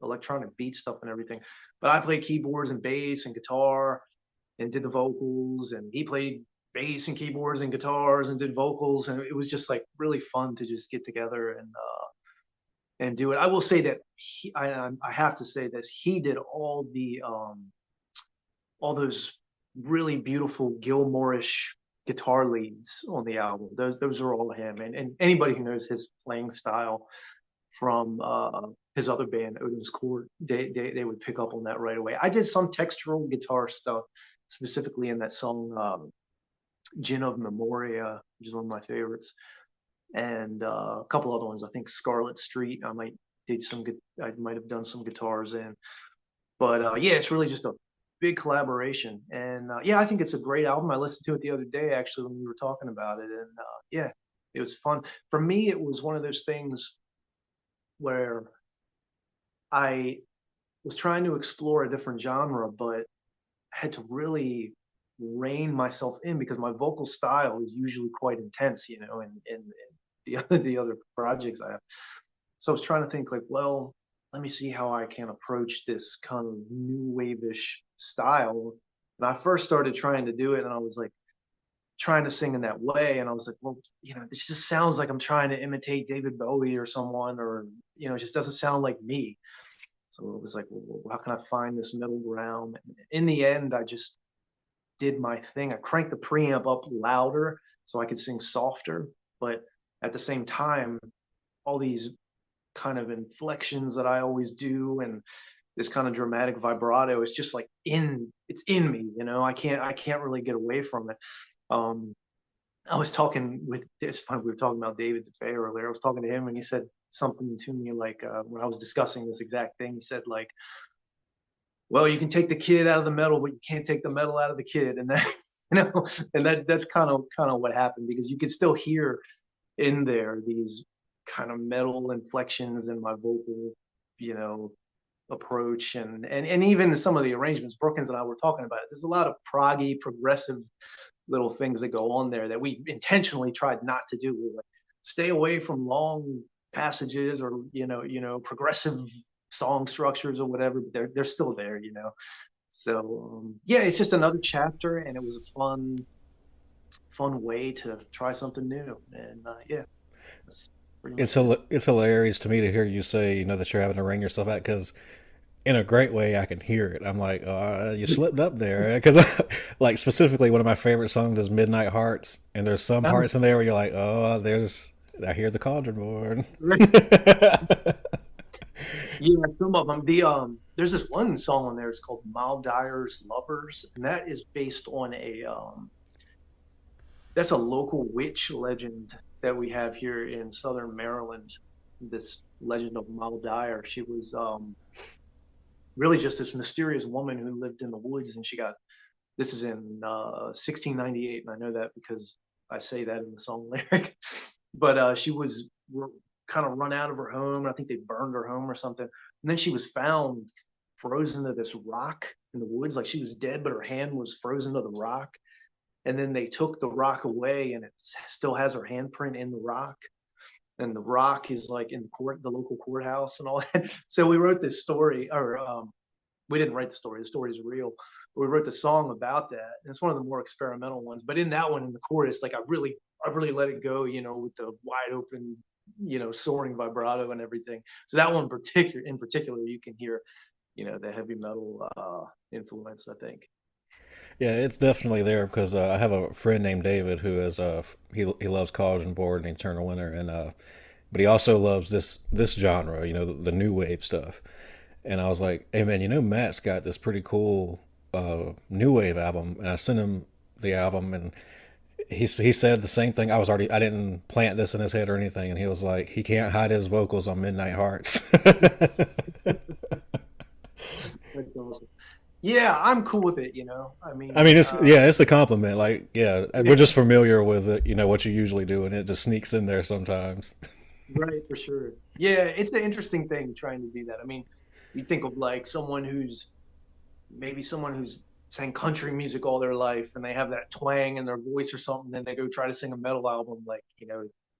electronic beat stuff and everything, but I played keyboards and bass and guitar and did the vocals, and he played bass and keyboards and guitars and did vocals, and it was just like really fun to just get together and do it. I will say that I have to say this, he did all those really beautiful Gilmore-ish guitar leads on the album. Those are all him, and anybody who knows his playing style from his other band, Odin's Court, they would pick up on that right away. I did some textural guitar stuff, specifically in that song Gin of Memoria, which is one of my favorites, and a couple other ones. I think Scarlet Street, I might I might have done some guitars in, but yeah, it's really just a big collaboration. And yeah, I think it's a great album. I listened to it the other day actually when we were talking about it, and yeah, it was fun. For me, it was one of those things where I was trying to explore a different genre, but had to really rein myself in because my vocal style is usually quite intense, and the other projects I have. So I was trying to think like, well, let me see how I can approach this kind of new wave-ish style. And I first started trying to do it, and I was like trying to sing in that way, and I was like, well, this just sounds like I'm trying to imitate David Bowie or someone, or it just doesn't sound like me. So it was like, well, how can I find this middle ground? And in the end, I just did my thing. I cranked the preamp up louder so I could sing softer, but at the same time, all these kind of inflections that I always do and this kind of dramatic vibrato, it's just like it's in me, I can't really get away from it. I was talking with, it's funny, we were talking about David DeFay earlier. I was talking to him and he said something to me like, when I was discussing this exact thing, he said like, well, you can take the kid out of the metal, but you can't take the metal out of the kid. And that, and that's kind of what happened, because you could still hear in there these kind of metal inflections in my vocal, approach, and even some of the arrangements. Brookins and I were talking about it. There's a lot of proggy, progressive little things that go on there that we intentionally tried not to do. We were like, stay away from long passages or progressive song structures or whatever, but they're still there, So yeah, it's just another chapter, and it was a fun way to try something new. And yeah, that's pretty much it. It's hilarious to me to hear you say that you're having to wring yourself out, because in a great way I can hear it. I'm like, you slipped up there, because like specifically one of my favorite songs is Midnight Hearts, and there's some parts in there where you're like, I hear the Cauldron board. Yeah, some of them. There's this one song on there. It's called Miles Dyer's Lovers, and that is based on that's a local witch legend that we have here in Southern Maryland. This legend of Miles Dyer. She was really just this mysterious woman who lived in the woods, and this is in 1698, and I know that because I say that in the song lyric. But she was kind of run out of her home. I think they burned her home or something. And then she was found frozen to this rock in the woods. Like she was dead, but her hand was frozen to the rock. And then they took the rock away, and it still has her handprint in the rock. And the rock is like in the local courthouse and all that. So we wrote this story, or we didn't write the story. The story is real. We wrote the song about that. And it's one of the more experimental ones. But in that one, in the chorus, like I really let it go, with the wide open, soaring vibrato and everything. So that one in particular, you can hear, the heavy metal influence, I think. Yeah, it's definitely there, because I have a friend named David who is he loves Cauldron board and Eternal Winter, and but he also loves this genre, the new wave stuff. And I was like, hey man, Matt's got this pretty cool new wave album, and I sent him the album, and he said the same thing. I didn't plant this in his head or anything, and he was like, he can't hide his vocals on Midnight Hearts. That's awesome. Yeah, I'm cool with it. I mean, it's a compliment. Like, yeah, we're just familiar with it, what you usually do, and it just sneaks in there sometimes. Right, for sure. Yeah, it's the interesting thing trying to do that. I mean, you think of like someone who's sang country music all their life, and they have that twang in their voice or something, then they go try to sing a metal album, like,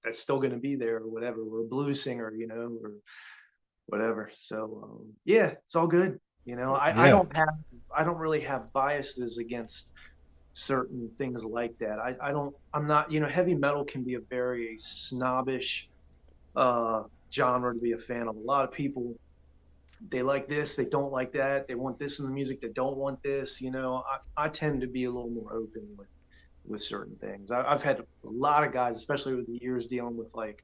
that's still going to be there or whatever, or a blues singer, or whatever. So yeah, it's all good. I don't really have biases against certain things like that. I'm not, heavy metal can be a very snobbish genre to be a fan of. A lot of people, they like this, they don't like that, they want this in the music, they don't want this. I tend to be a little more open with certain things. I've had a lot of guys, especially over the years, dealing with like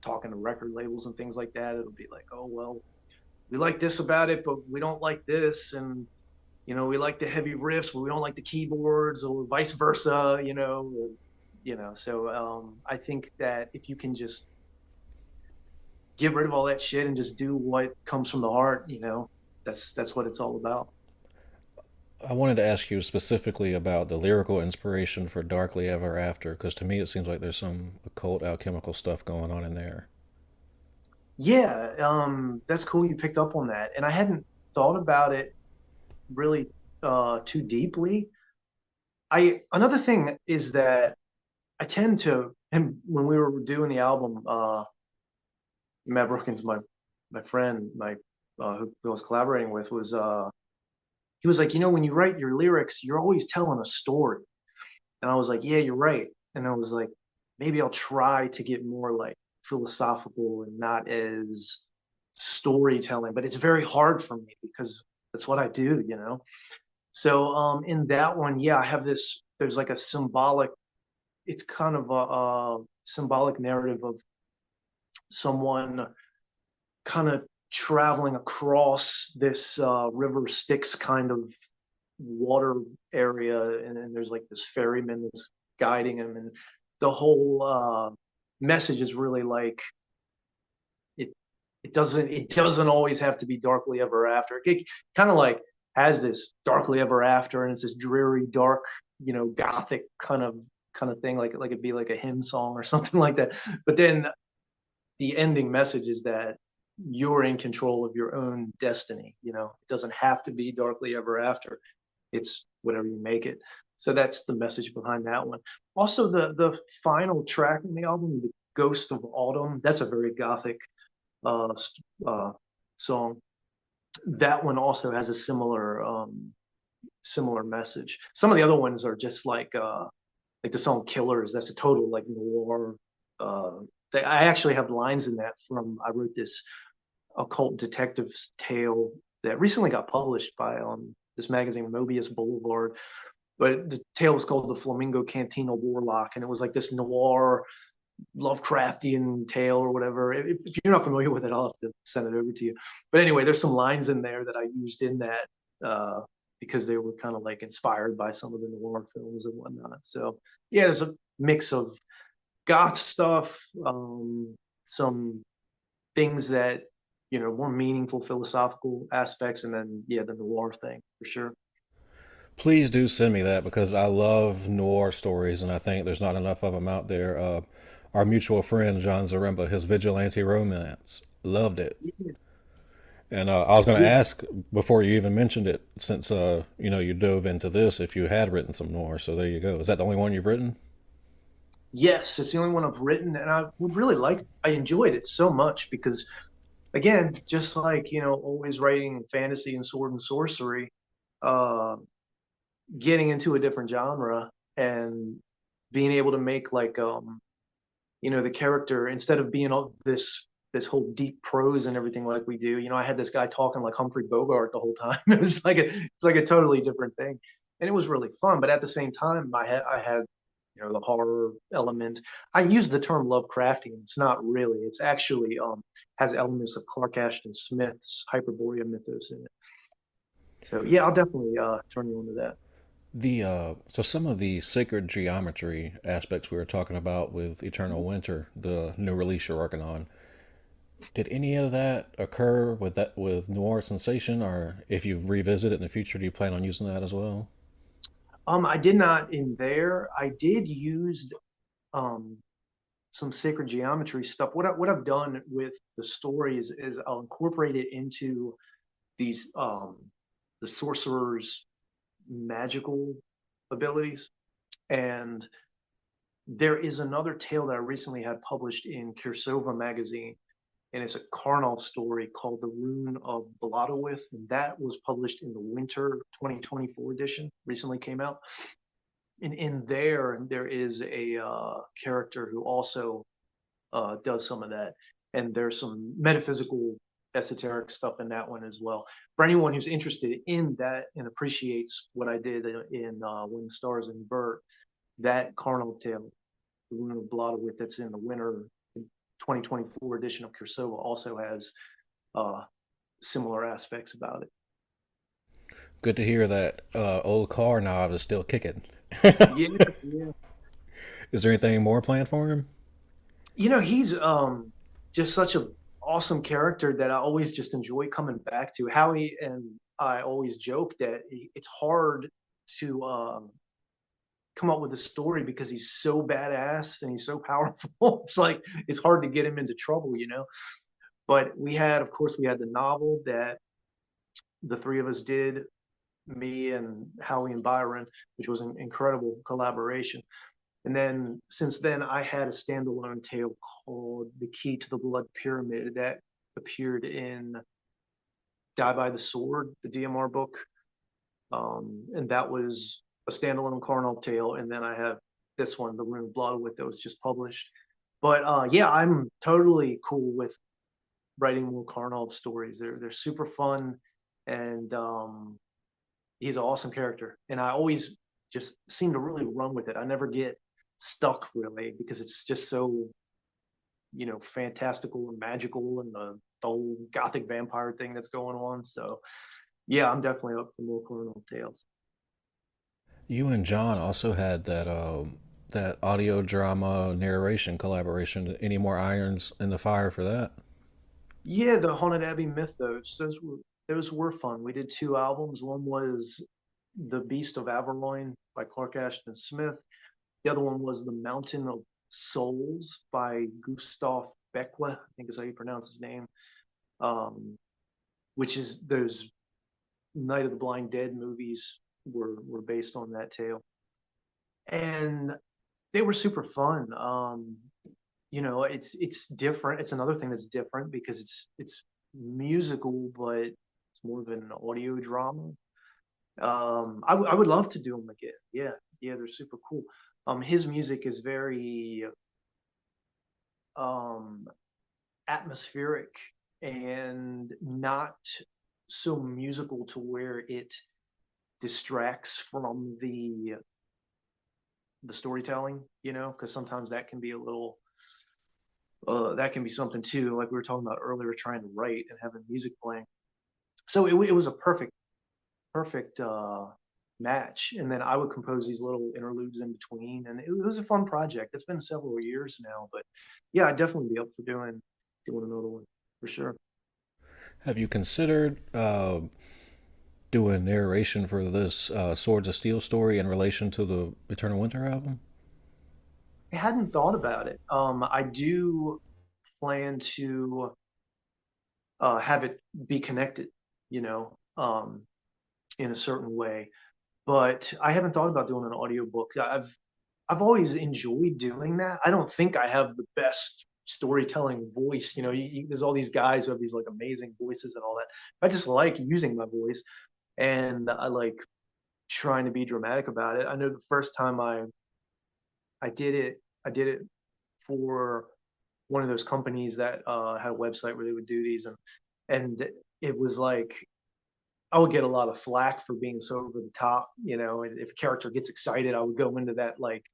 talking to record labels and things like that. It'll be like, oh well, we like this about it, but we don't like this, and we like the heavy riffs, but we don't like the keyboards, or vice versa. So I think that if you can just get rid of all that shit and just do what comes from the heart, you know. That's what it's all about. I wanted to ask you specifically about the lyrical inspiration for Darkly Ever After, because to me it seems like there's some occult alchemical stuff going on in there. Yeah, that's cool you picked up on that. And I hadn't thought about it really too deeply. I Another thing is that I tend to, and when we were doing the album, Matt Brookins, my friend, my who I was collaborating with, was he was like, you know, when you write your lyrics, you're always telling a story. And I was like, yeah, you're right. And I was like, maybe I'll try to get more like philosophical and not as storytelling, but it's very hard for me because that's what I do, you know? So in that one, yeah, I have this, there's like a symbolic, it's kind of a symbolic narrative of someone kind of traveling across this river Styx kind of water area, and then there's like this ferryman that's guiding him, and the whole message is really like it. It doesn't always have to be darkly ever after. It kind of like has this darkly ever after, and it's this dreary, dark, you know, gothic kind of thing, like it'd be like a hymn song or something like that. But then the ending message is that you're in control of your own destiny. You know, it doesn't have to be darkly ever after. It's whatever you make it. So that's the message behind that one. Also, the final track in the album, "The Ghost of Autumn," that's a very gothic uh, uh, song. That one also has a similar message. Some of the other ones are just like the song "Killers." That's a total like noir. Uh, I actually have lines in that from, I wrote this occult detective's tale that recently got published by this magazine Mobius Boulevard. But the tale was called "The Flamingo Cantina Warlock," and it was like this noir Lovecraftian tale or whatever. If you're not familiar with it, I'll have to send it over to you. But anyway, there's some lines in there that I used in that because they were kind of like inspired by some of the noir films and whatnot. So yeah, there's a mix of goth stuff, some things that, you know, more meaningful philosophical aspects, and then yeah, the noir thing for sure. Please do send me that because I love noir stories and I think there's not enough of them out there. Our mutual friend John Zaremba, his vigilante romance, loved it. And I was going to Yeah. ask before you even mentioned it, since you know you dove into this, if you had written some noir. So there you go. Is that the only one you've written? Yes, it's the only one I've written, and I would really like. I enjoyed it so much because, again, just like, you know, always writing fantasy and sword and sorcery, uh, getting into a different genre and being able to make like you know, the character, instead of being all this whole deep prose and everything like we do, you know, I had this guy talking like Humphrey Bogart the whole time. It's like a totally different thing, and it was really fun. But at the same time, I had, you know, the horror element. I use the term Lovecraftian. It's not really. It's actually has elements of Clark Ashton Smith's Hyperborea mythos in it. So yeah, I'll definitely turn you on to that. The so some of the sacred geometry aspects we were talking about with Eternal Winter, the new release you're working on, did any of that occur with that with Noir Sensation, or if you revisit it in the future, do you plan on using that as well? I did not in there. I did use um some sacred geometry stuff. What I've done with the story is I'll incorporate it into these the sorcerer's magical abilities. And there is another tale that I recently had published in Kirsova magazine, and it's a Karnov story called The Rune of Blotowith, and that was published in the winter 2024 edition, recently came out. And in there is a character who also does some of that. And there's some metaphysical, esoteric stuff in that one as well. For anyone who's interested in that and appreciates what I did in When the Stars Invert, that Carnal Tale, The Rune of Blotowit, that's in the winter 2024 edition of Kursova, also has uh, similar aspects about it. Good to hear that old car knob is still kicking. Yeah, yeah. Is there anything more planned for him? You know, he's just such a awesome character that I always just enjoy coming back to. Howie and I always joke that it's hard to come up with a story because he's so badass and he's so powerful. It's like it's hard to get him into trouble, you know. But of course, we had the novel that the three of us did, me and Howie and Byron, which was an incredible collaboration. And then since then, I had a standalone tale called The Key to the Blood Pyramid that appeared in Die by the Sword, the DMR book. And that was a standalone Carnal tale. And then I have this one, The Rune of Bloodwit, that was just published. But yeah, I'm totally cool with writing more Carnal stories. They're super fun, and he's an awesome character. And I always just seem to really run with it. I never get stuck really because it's just so, you know, fantastical and magical, and the whole gothic vampire thing that's going on. So yeah, I'm definitely up for more Carnal tales. You and John also had that audio drama narration collaboration. Any more irons in the fire for that? Yeah, the Haunted Abbey Mythos. Those were fun. We did 2 albums. One was The Beast of Averloin by Clark Ashton Smith. The other one was The Mountain of Souls by Gustav Bekwa, I think is how you pronounce his name. Which is those Night of the Blind Dead movies were based on that tale. And they were super fun. You know, it's different. It's another thing that's different because it's musical, but it's more of an audio drama. I would love to do them again. Yeah, yeah, they're super cool. His music is very um atmospheric and not so musical to where it distracts from the storytelling, you know, because sometimes that can be a little that can be something too, like we were talking about earlier, trying to write and having music playing. So it was a perfect match. And then I would compose these little interludes in between, and it was a fun project. It's been several years now, but yeah, I'd definitely be up for doing another one for sure. Have you considered doing narration for this Swords of Steel story in relation to the Eternal Winter album? I hadn't thought about it. I do plan to have it be connected, you know, in a certain way. But I haven't thought about doing an audiobook. I've always enjoyed doing that. I don't think I have the best storytelling voice. You know, there's all these guys who have these like amazing voices and all that. I just like using my voice, and I like trying to be dramatic about it. I know the first time I did it for one of those companies that had a website where they would do these, and it was like I would get a lot of flack for being so over the top, you know. And if a character gets excited, I would go into that like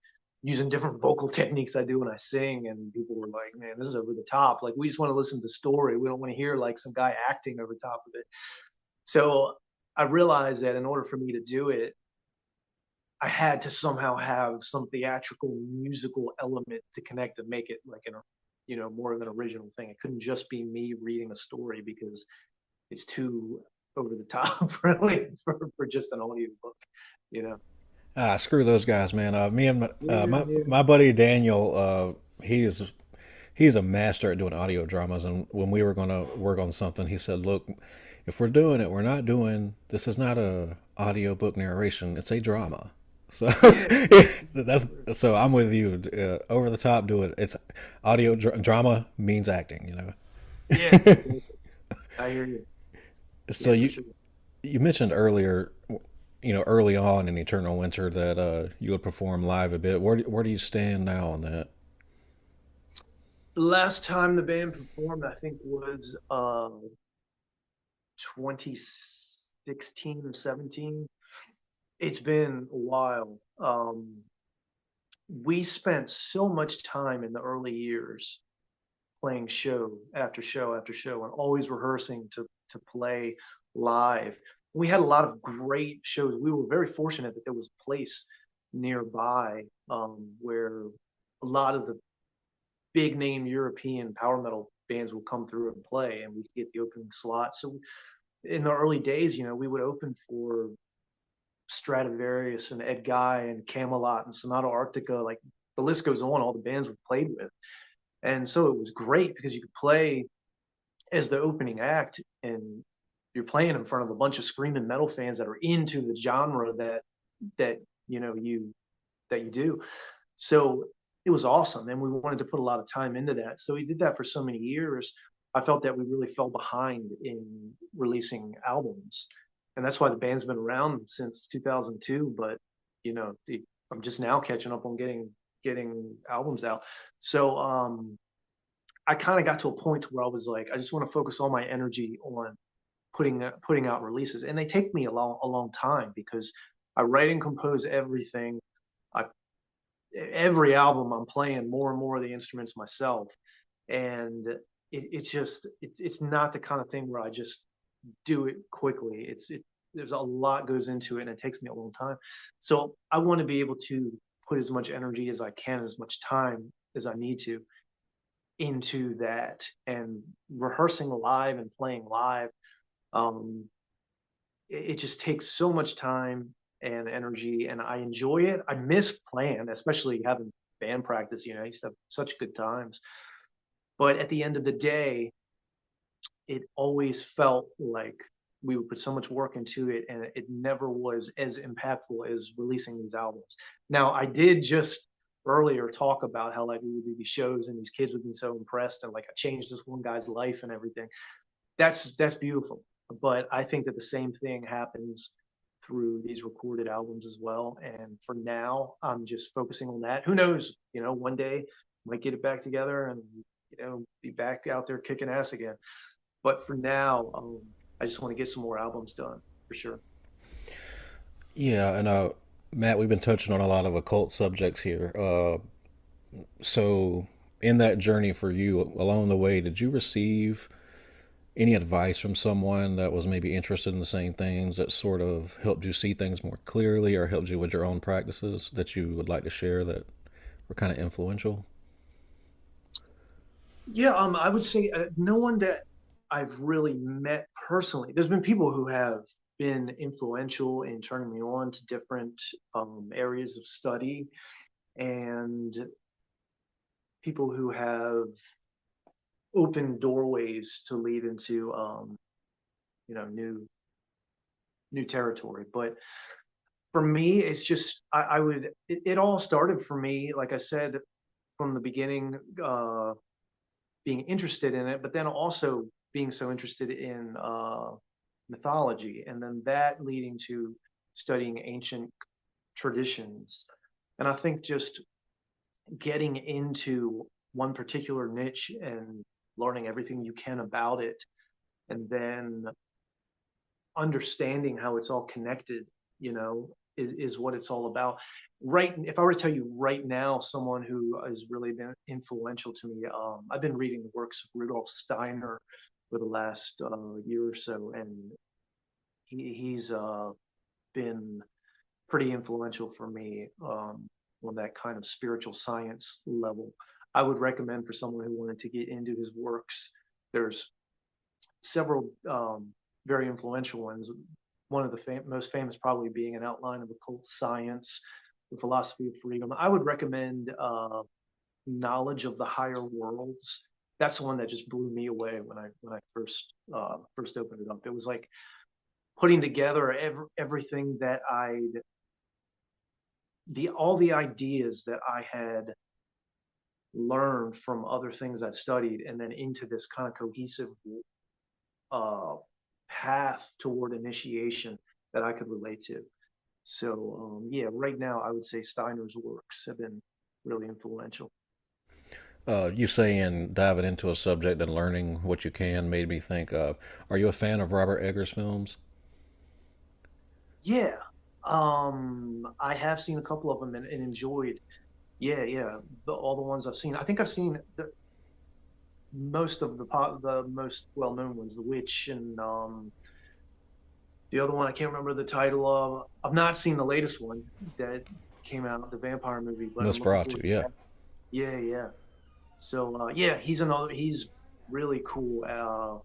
using different vocal techniques I do when I sing, and people were like, "Man, this is over the top. Like we just want to listen to the story. We don't want to hear like some guy acting over top of it." So I realized that in order for me to do it, I had to somehow have some theatrical musical element to connect and make it like you know, more of an original thing. It couldn't just be me reading a story because it's too over the top really for just an audio book, you know. Ah, screw those guys, man. Me and Yeah, yeah. my buddy Daniel, he's a master at doing audio dramas. And when we were going to work on something, he said, "Look, if we're doing it, we're not doing this is not a audiobook narration. It's a drama." So Yeah. so I'm with you. Over the top, do it. It's drama means acting, you know. Yeah, exactly. I hear you. So Yeah, for sure. you mentioned earlier, you know, early on in Eternal Winter that you would perform live a bit. Where do you stand now on that? The last time the band performed, I think, was 2016 or 17. It's been a while. We spent so much time in the early years playing show after show after show and always rehearsing to play live. We had a lot of great shows. We were very fortunate that there was a place nearby where a lot of the big name European power metal bands will come through and play, and we get the opening slot. So in the early days, we would open for Stradivarius and Ed Guy and Camelot and Sonata Arctica. Like the list goes on, all the bands we played with. And so it was great because you could play as the opening act, and you're playing in front of a bunch of screaming metal fans that are into the genre that you do. So it was awesome, and we wanted to put a lot of time into that. So we did that for so many years. I felt that we really fell behind in releasing albums, and that's why the band's been around since 2002. But I'm just now catching up on getting albums out. So I kind of got to a point where I was like, I just want to focus all my energy on putting out releases, and they take me a long time because I write and compose everything. Every album I'm playing more and more of the instruments myself, and it's not the kind of thing where I just do it quickly. There's a lot goes into it, and it takes me a long time. So I want to be able to put as much energy as I can, as much time as I need to into that, and rehearsing live and playing live. It just takes so much time and energy, and I enjoy it. I miss playing, especially having band practice. I used to have such good times. But at the end of the day, it always felt like we would put so much work into it, and it never was as impactful as releasing these albums. Now, I did just earlier talk about how like we would do these shows and these kids would be so impressed, and like I changed this one guy's life and everything. That's beautiful. But I think that the same thing happens through these recorded albums as well. And for now, I'm just focusing on that. Who knows? One day might get it back together and be back out there kicking ass again. But for now, I just want to get some more albums done for sure. Yeah, and Matt, we've been touching on a lot of occult subjects here. So in that journey for you along the way, did you receive any advice from someone that was maybe interested in the same things that sort of helped you see things more clearly, or helped you with your own practices that you would like to share that were kind of influential? Yeah, I would say no one that I've really met personally. There's been people who have been influential in turning me on to different areas of study, and people who have open doorways to lead into new territory. But for me, it's just it all started for me, like I said from the beginning, being interested in it, but then also being so interested in mythology, and then that leading to studying ancient traditions. And I think just getting into one particular niche and learning everything you can about it, and then understanding how it's all connected, is what it's all about. If I were to tell you right now, someone who has really been influential to me, I've been reading the works of Rudolf Steiner for the last year or so, and he's been pretty influential for me on that kind of spiritual science level. I would recommend for someone who wanted to get into his works. There's several very influential ones. One of the most famous probably being An Outline of Occult Science, The Philosophy of Freedom. I would recommend Knowledge of the Higher Worlds. That's the one that just blew me away when I first opened it up. It was like putting together everything that all the ideas that I had learned from other things I studied, and then into this kind of cohesive path toward initiation that I could relate to. So right now I would say Steiner's works have been really influential. You saying diving into a subject and learning what you can made me think of, are you a fan of Robert Eggers films? Yeah. I have seen a couple of them and enjoyed. Yeah. All the ones I've seen. I think I've seen most of the most well-known ones, The Witch, and the other one I can't remember the title of. I've not seen the latest one that came out, the vampire movie, but Nosferatu, yeah. Yeah. So he's really cool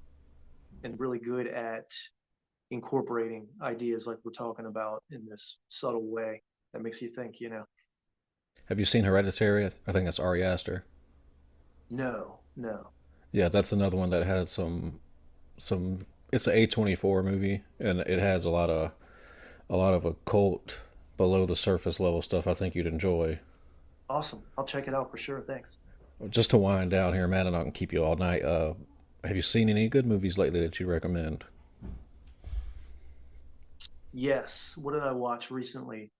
and really good at incorporating ideas like we're talking about in this subtle way that makes you think, you know. Have you seen Hereditary? I think that's Ari Aster. No, no. Yeah, that's another one that had some. It's an A24 movie, and it has a lot of occult below the surface level stuff. I think you'd enjoy. Awesome. I'll check it out for sure. Thanks. Just to wind down here, Matt, and I can keep you all night. Have you seen any good movies lately that you recommend? Yes. What did I watch recently?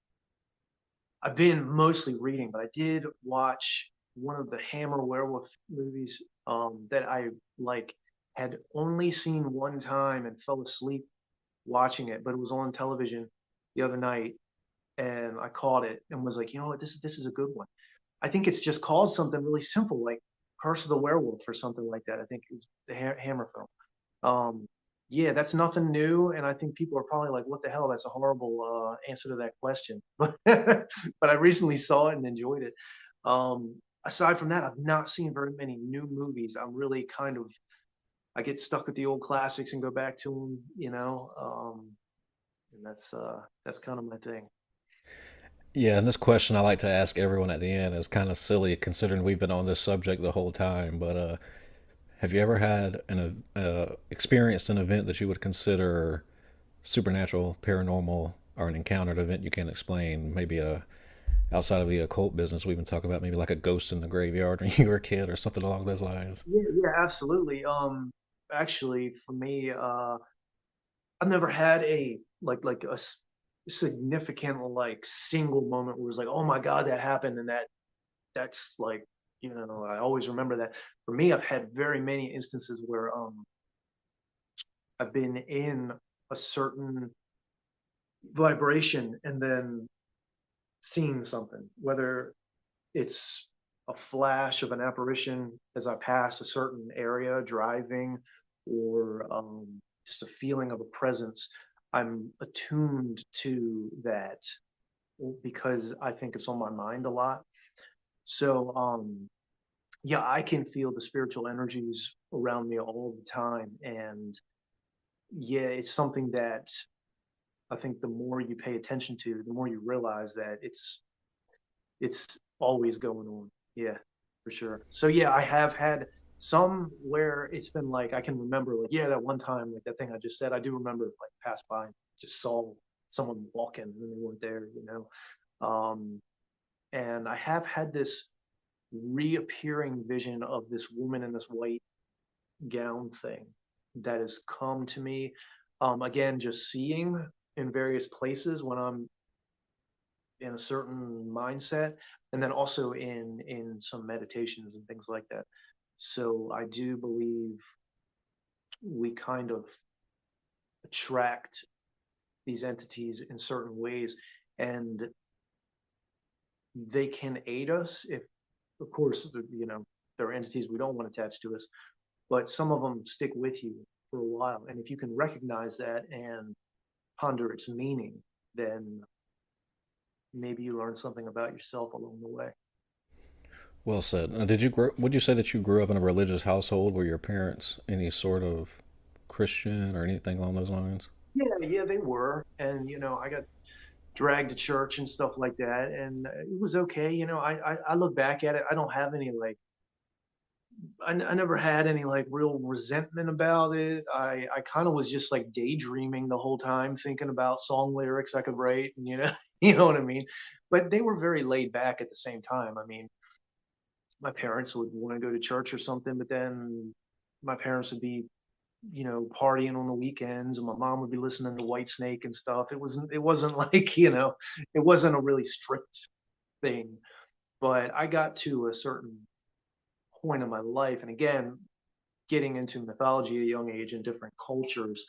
I've been mostly reading, but I did watch one of the Hammer werewolf movies that I like had only seen one time and fell asleep watching it, but it was on television the other night and I caught it and was like, you know what, this is a good one. I think it's just called something really simple like Curse of the Werewolf or something like that. I think it was the Hammer film. Um, yeah, that's nothing new, and I think people are probably like, "What the hell? That's a horrible answer to that question." But but I recently saw it and enjoyed it. Aside from that, I've not seen very many new movies. I'm really kind of I get stuck with the old classics and go back to them, you know. And that's kind of my thing. Yeah, and this question I like to ask everyone at the end is kind of silly considering we've been on this subject the whole time. But have you ever had an experienced an event that you would consider supernatural, paranormal, or an encountered event you can't explain? Maybe outside of the occult business we've been talking about, maybe like a ghost in the graveyard when you were a kid or something along those lines. Yeah, yeah, absolutely. Actually, for me, I've never had a like a significant like single moment where it was like, oh my God, that happened, and that's like, you know, I always remember that. For me, I've had very many instances where I've been in a certain vibration and then seen something, whether it's a flash of an apparition as I pass a certain area driving, or just a feeling of a presence. I'm attuned to that because I think it's on my mind a lot. So, yeah, I can feel the spiritual energies around me all the time. And yeah, it's something that I think the more you pay attention to, the more you realize that it's always going on. Yeah, for sure. So yeah, I have had some where it's been like I can remember like, yeah, that one time like that thing I just said, I do remember like passed by and just saw someone walking and they weren't there, you know. And I have had this reappearing vision of this woman in this white gown thing that has come to me. Again, just seeing in various places when I'm in a certain mindset, and then also in some meditations and things like that. So I do believe we kind of attract these entities in certain ways, and they can aid us if, of course, you know, there are entities we don't want attached to us, but some of them stick with you for a while. And if you can recognize that and ponder its meaning, then maybe you learn something about yourself along the way. Well said. Did you grow? Would you say that you grew up in a religious household? Were your parents any sort of Christian or anything along those lines? Yeah, yeah, they were. And, you know, I got dragged to church and stuff like that. And it was okay. You know, I look back at it. I don't have any like, I never had any like real resentment about it. I kind of was just like daydreaming the whole time, thinking about song lyrics I could write, and you know, you know what I mean. But they were very laid back at the same time. I mean, my parents would want to go to church or something, but then my parents would be, you know, partying on the weekends, and my mom would be listening to Whitesnake and stuff. It wasn't like, you know, it wasn't a really strict thing. But I got to a certain point in my life, and again, getting into mythology at a young age in different cultures,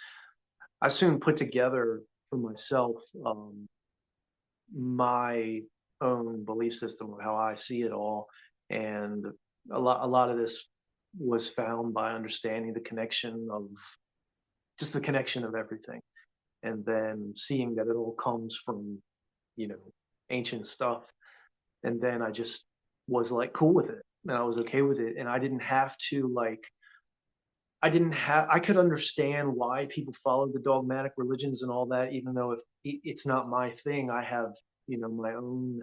I soon put together for myself my own belief system of how I see it all, and a lot of this was found by understanding the connection of just the connection of everything, and then seeing that it all comes from, you know, ancient stuff, and then I just was like cool with it, and I was okay with it, and I didn't have to like I could understand why people follow the dogmatic religions and all that, even though if it's not my thing, I have, my own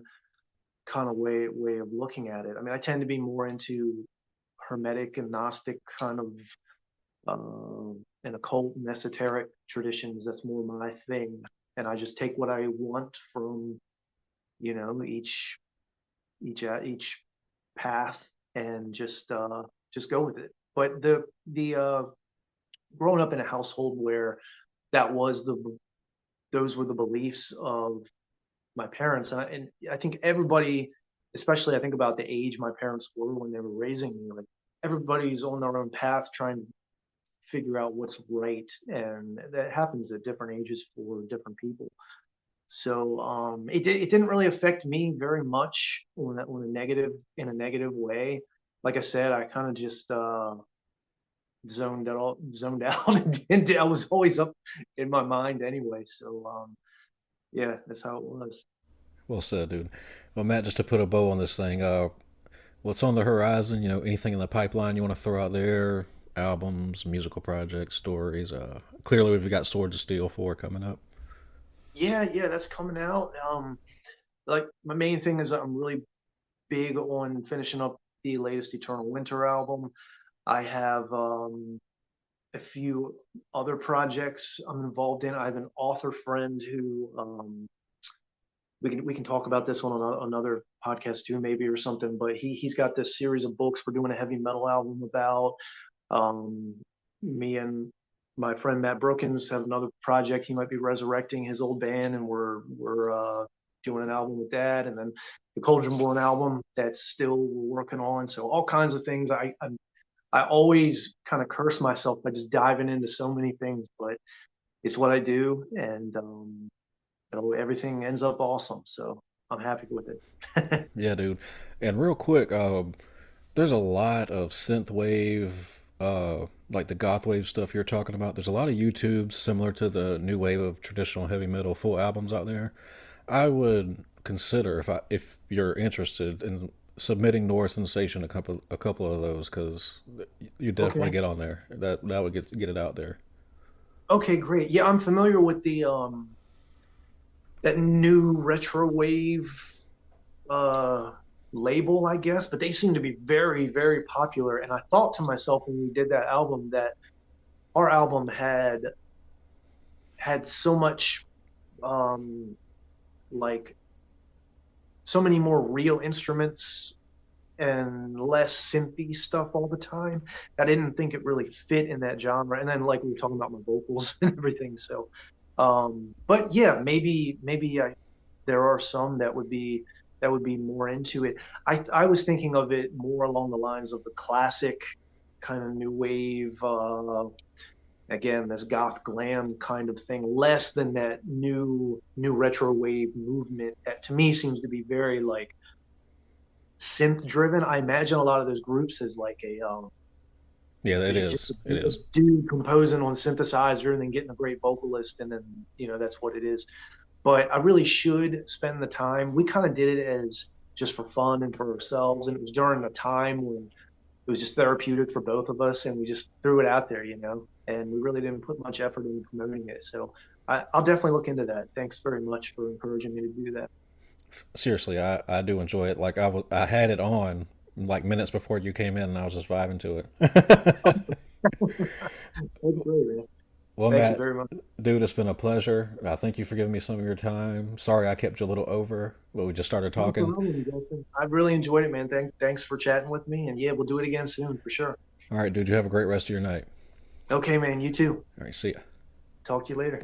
kind of way of looking at it. I mean, I tend to be more into hermetic and Gnostic kind of and occult and esoteric traditions. That's more my thing, and I just take what I want from each path and just go with it. But the growing up in a household where that was those were the beliefs of my parents, and I think everybody, especially I think about the age my parents were when they were raising me, like everybody's on their own path trying to figure out what's right, and that happens at different ages for different people. So it didn't really affect me very much in a negative way. Like I said, I kind of just zoned out, and I was always up in my mind anyway. So yeah, that's how it was. Well said, dude. Well, Matt, just to put a bow on this thing, what's on the horizon? Anything in the pipeline you want to throw out there? Albums, musical projects, stories. Clearly, we've got Swords of Steel 4 coming up. Yeah, that's coming out. Like my main thing is I'm really big on finishing up the latest Eternal Winter album. I have a few other projects I'm involved in. I have an author friend who we can talk about this on another podcast too, maybe, or something. But he's got this series of books we're doing a heavy metal album about. Me and my friend Matt Brookins have another project. He might be resurrecting his old band, and we're doing an album with that. And then the Cauldron Born album that's still we're working on. So all kinds of things. I always kind of curse myself by just diving into so many things, but it's what I do, and everything ends up awesome. So I'm happy with it. Yeah, dude. And real quick, there's a lot of synth wave, like the goth wave stuff you're talking about. There's a lot of YouTubes similar to the new wave of traditional heavy metal full albums out there. I would consider if you're interested in submitting North Sensation a couple of those because you definitely Okay. get on there. That would get it out there. Okay, great. Yeah, I'm familiar with the that new retro wave uh label, I guess, but they seem to be very, very popular. And I thought to myself when we did that album that our album had so much um like so many more real instruments and less synthy stuff all the time. I didn't think it really fit in that genre. And then like we were talking about my vocals and everything. So but yeah, maybe there are some that would be more into it. I was thinking of it more along the lines of the classic kind of new wave, again, this goth glam kind of thing, less than that new retro wave movement that to me seems to be very like synth driven. I imagine a lot of those groups as like Yeah, it it's just is. It a is. dude composing on synthesizer and then getting a great vocalist, and then that's what it is. But I really should spend the time. We kind of did it as just for fun and for ourselves, and it was during a time when it was just therapeutic for both of us, and we just threw it out there, and we really didn't put much effort into promoting it. So I'll definitely look into that. Thanks very much for encouraging me to do that. Seriously, I do enjoy it. Like I had it on like minutes before you came in, and I was just vibing to it. That's great, man. Well, Thank you Matt, very much. dude, it's been a pleasure. Thank you for giving me some of your time. Sorry I kept you a little over, but we just started No talking. problem, Justin. I really enjoyed it, man. Thanks for chatting with me, and yeah, we'll do it again soon for sure. All right, dude, you have a great rest of your night. Okay, man. You too. All right, see ya. Talk to you later.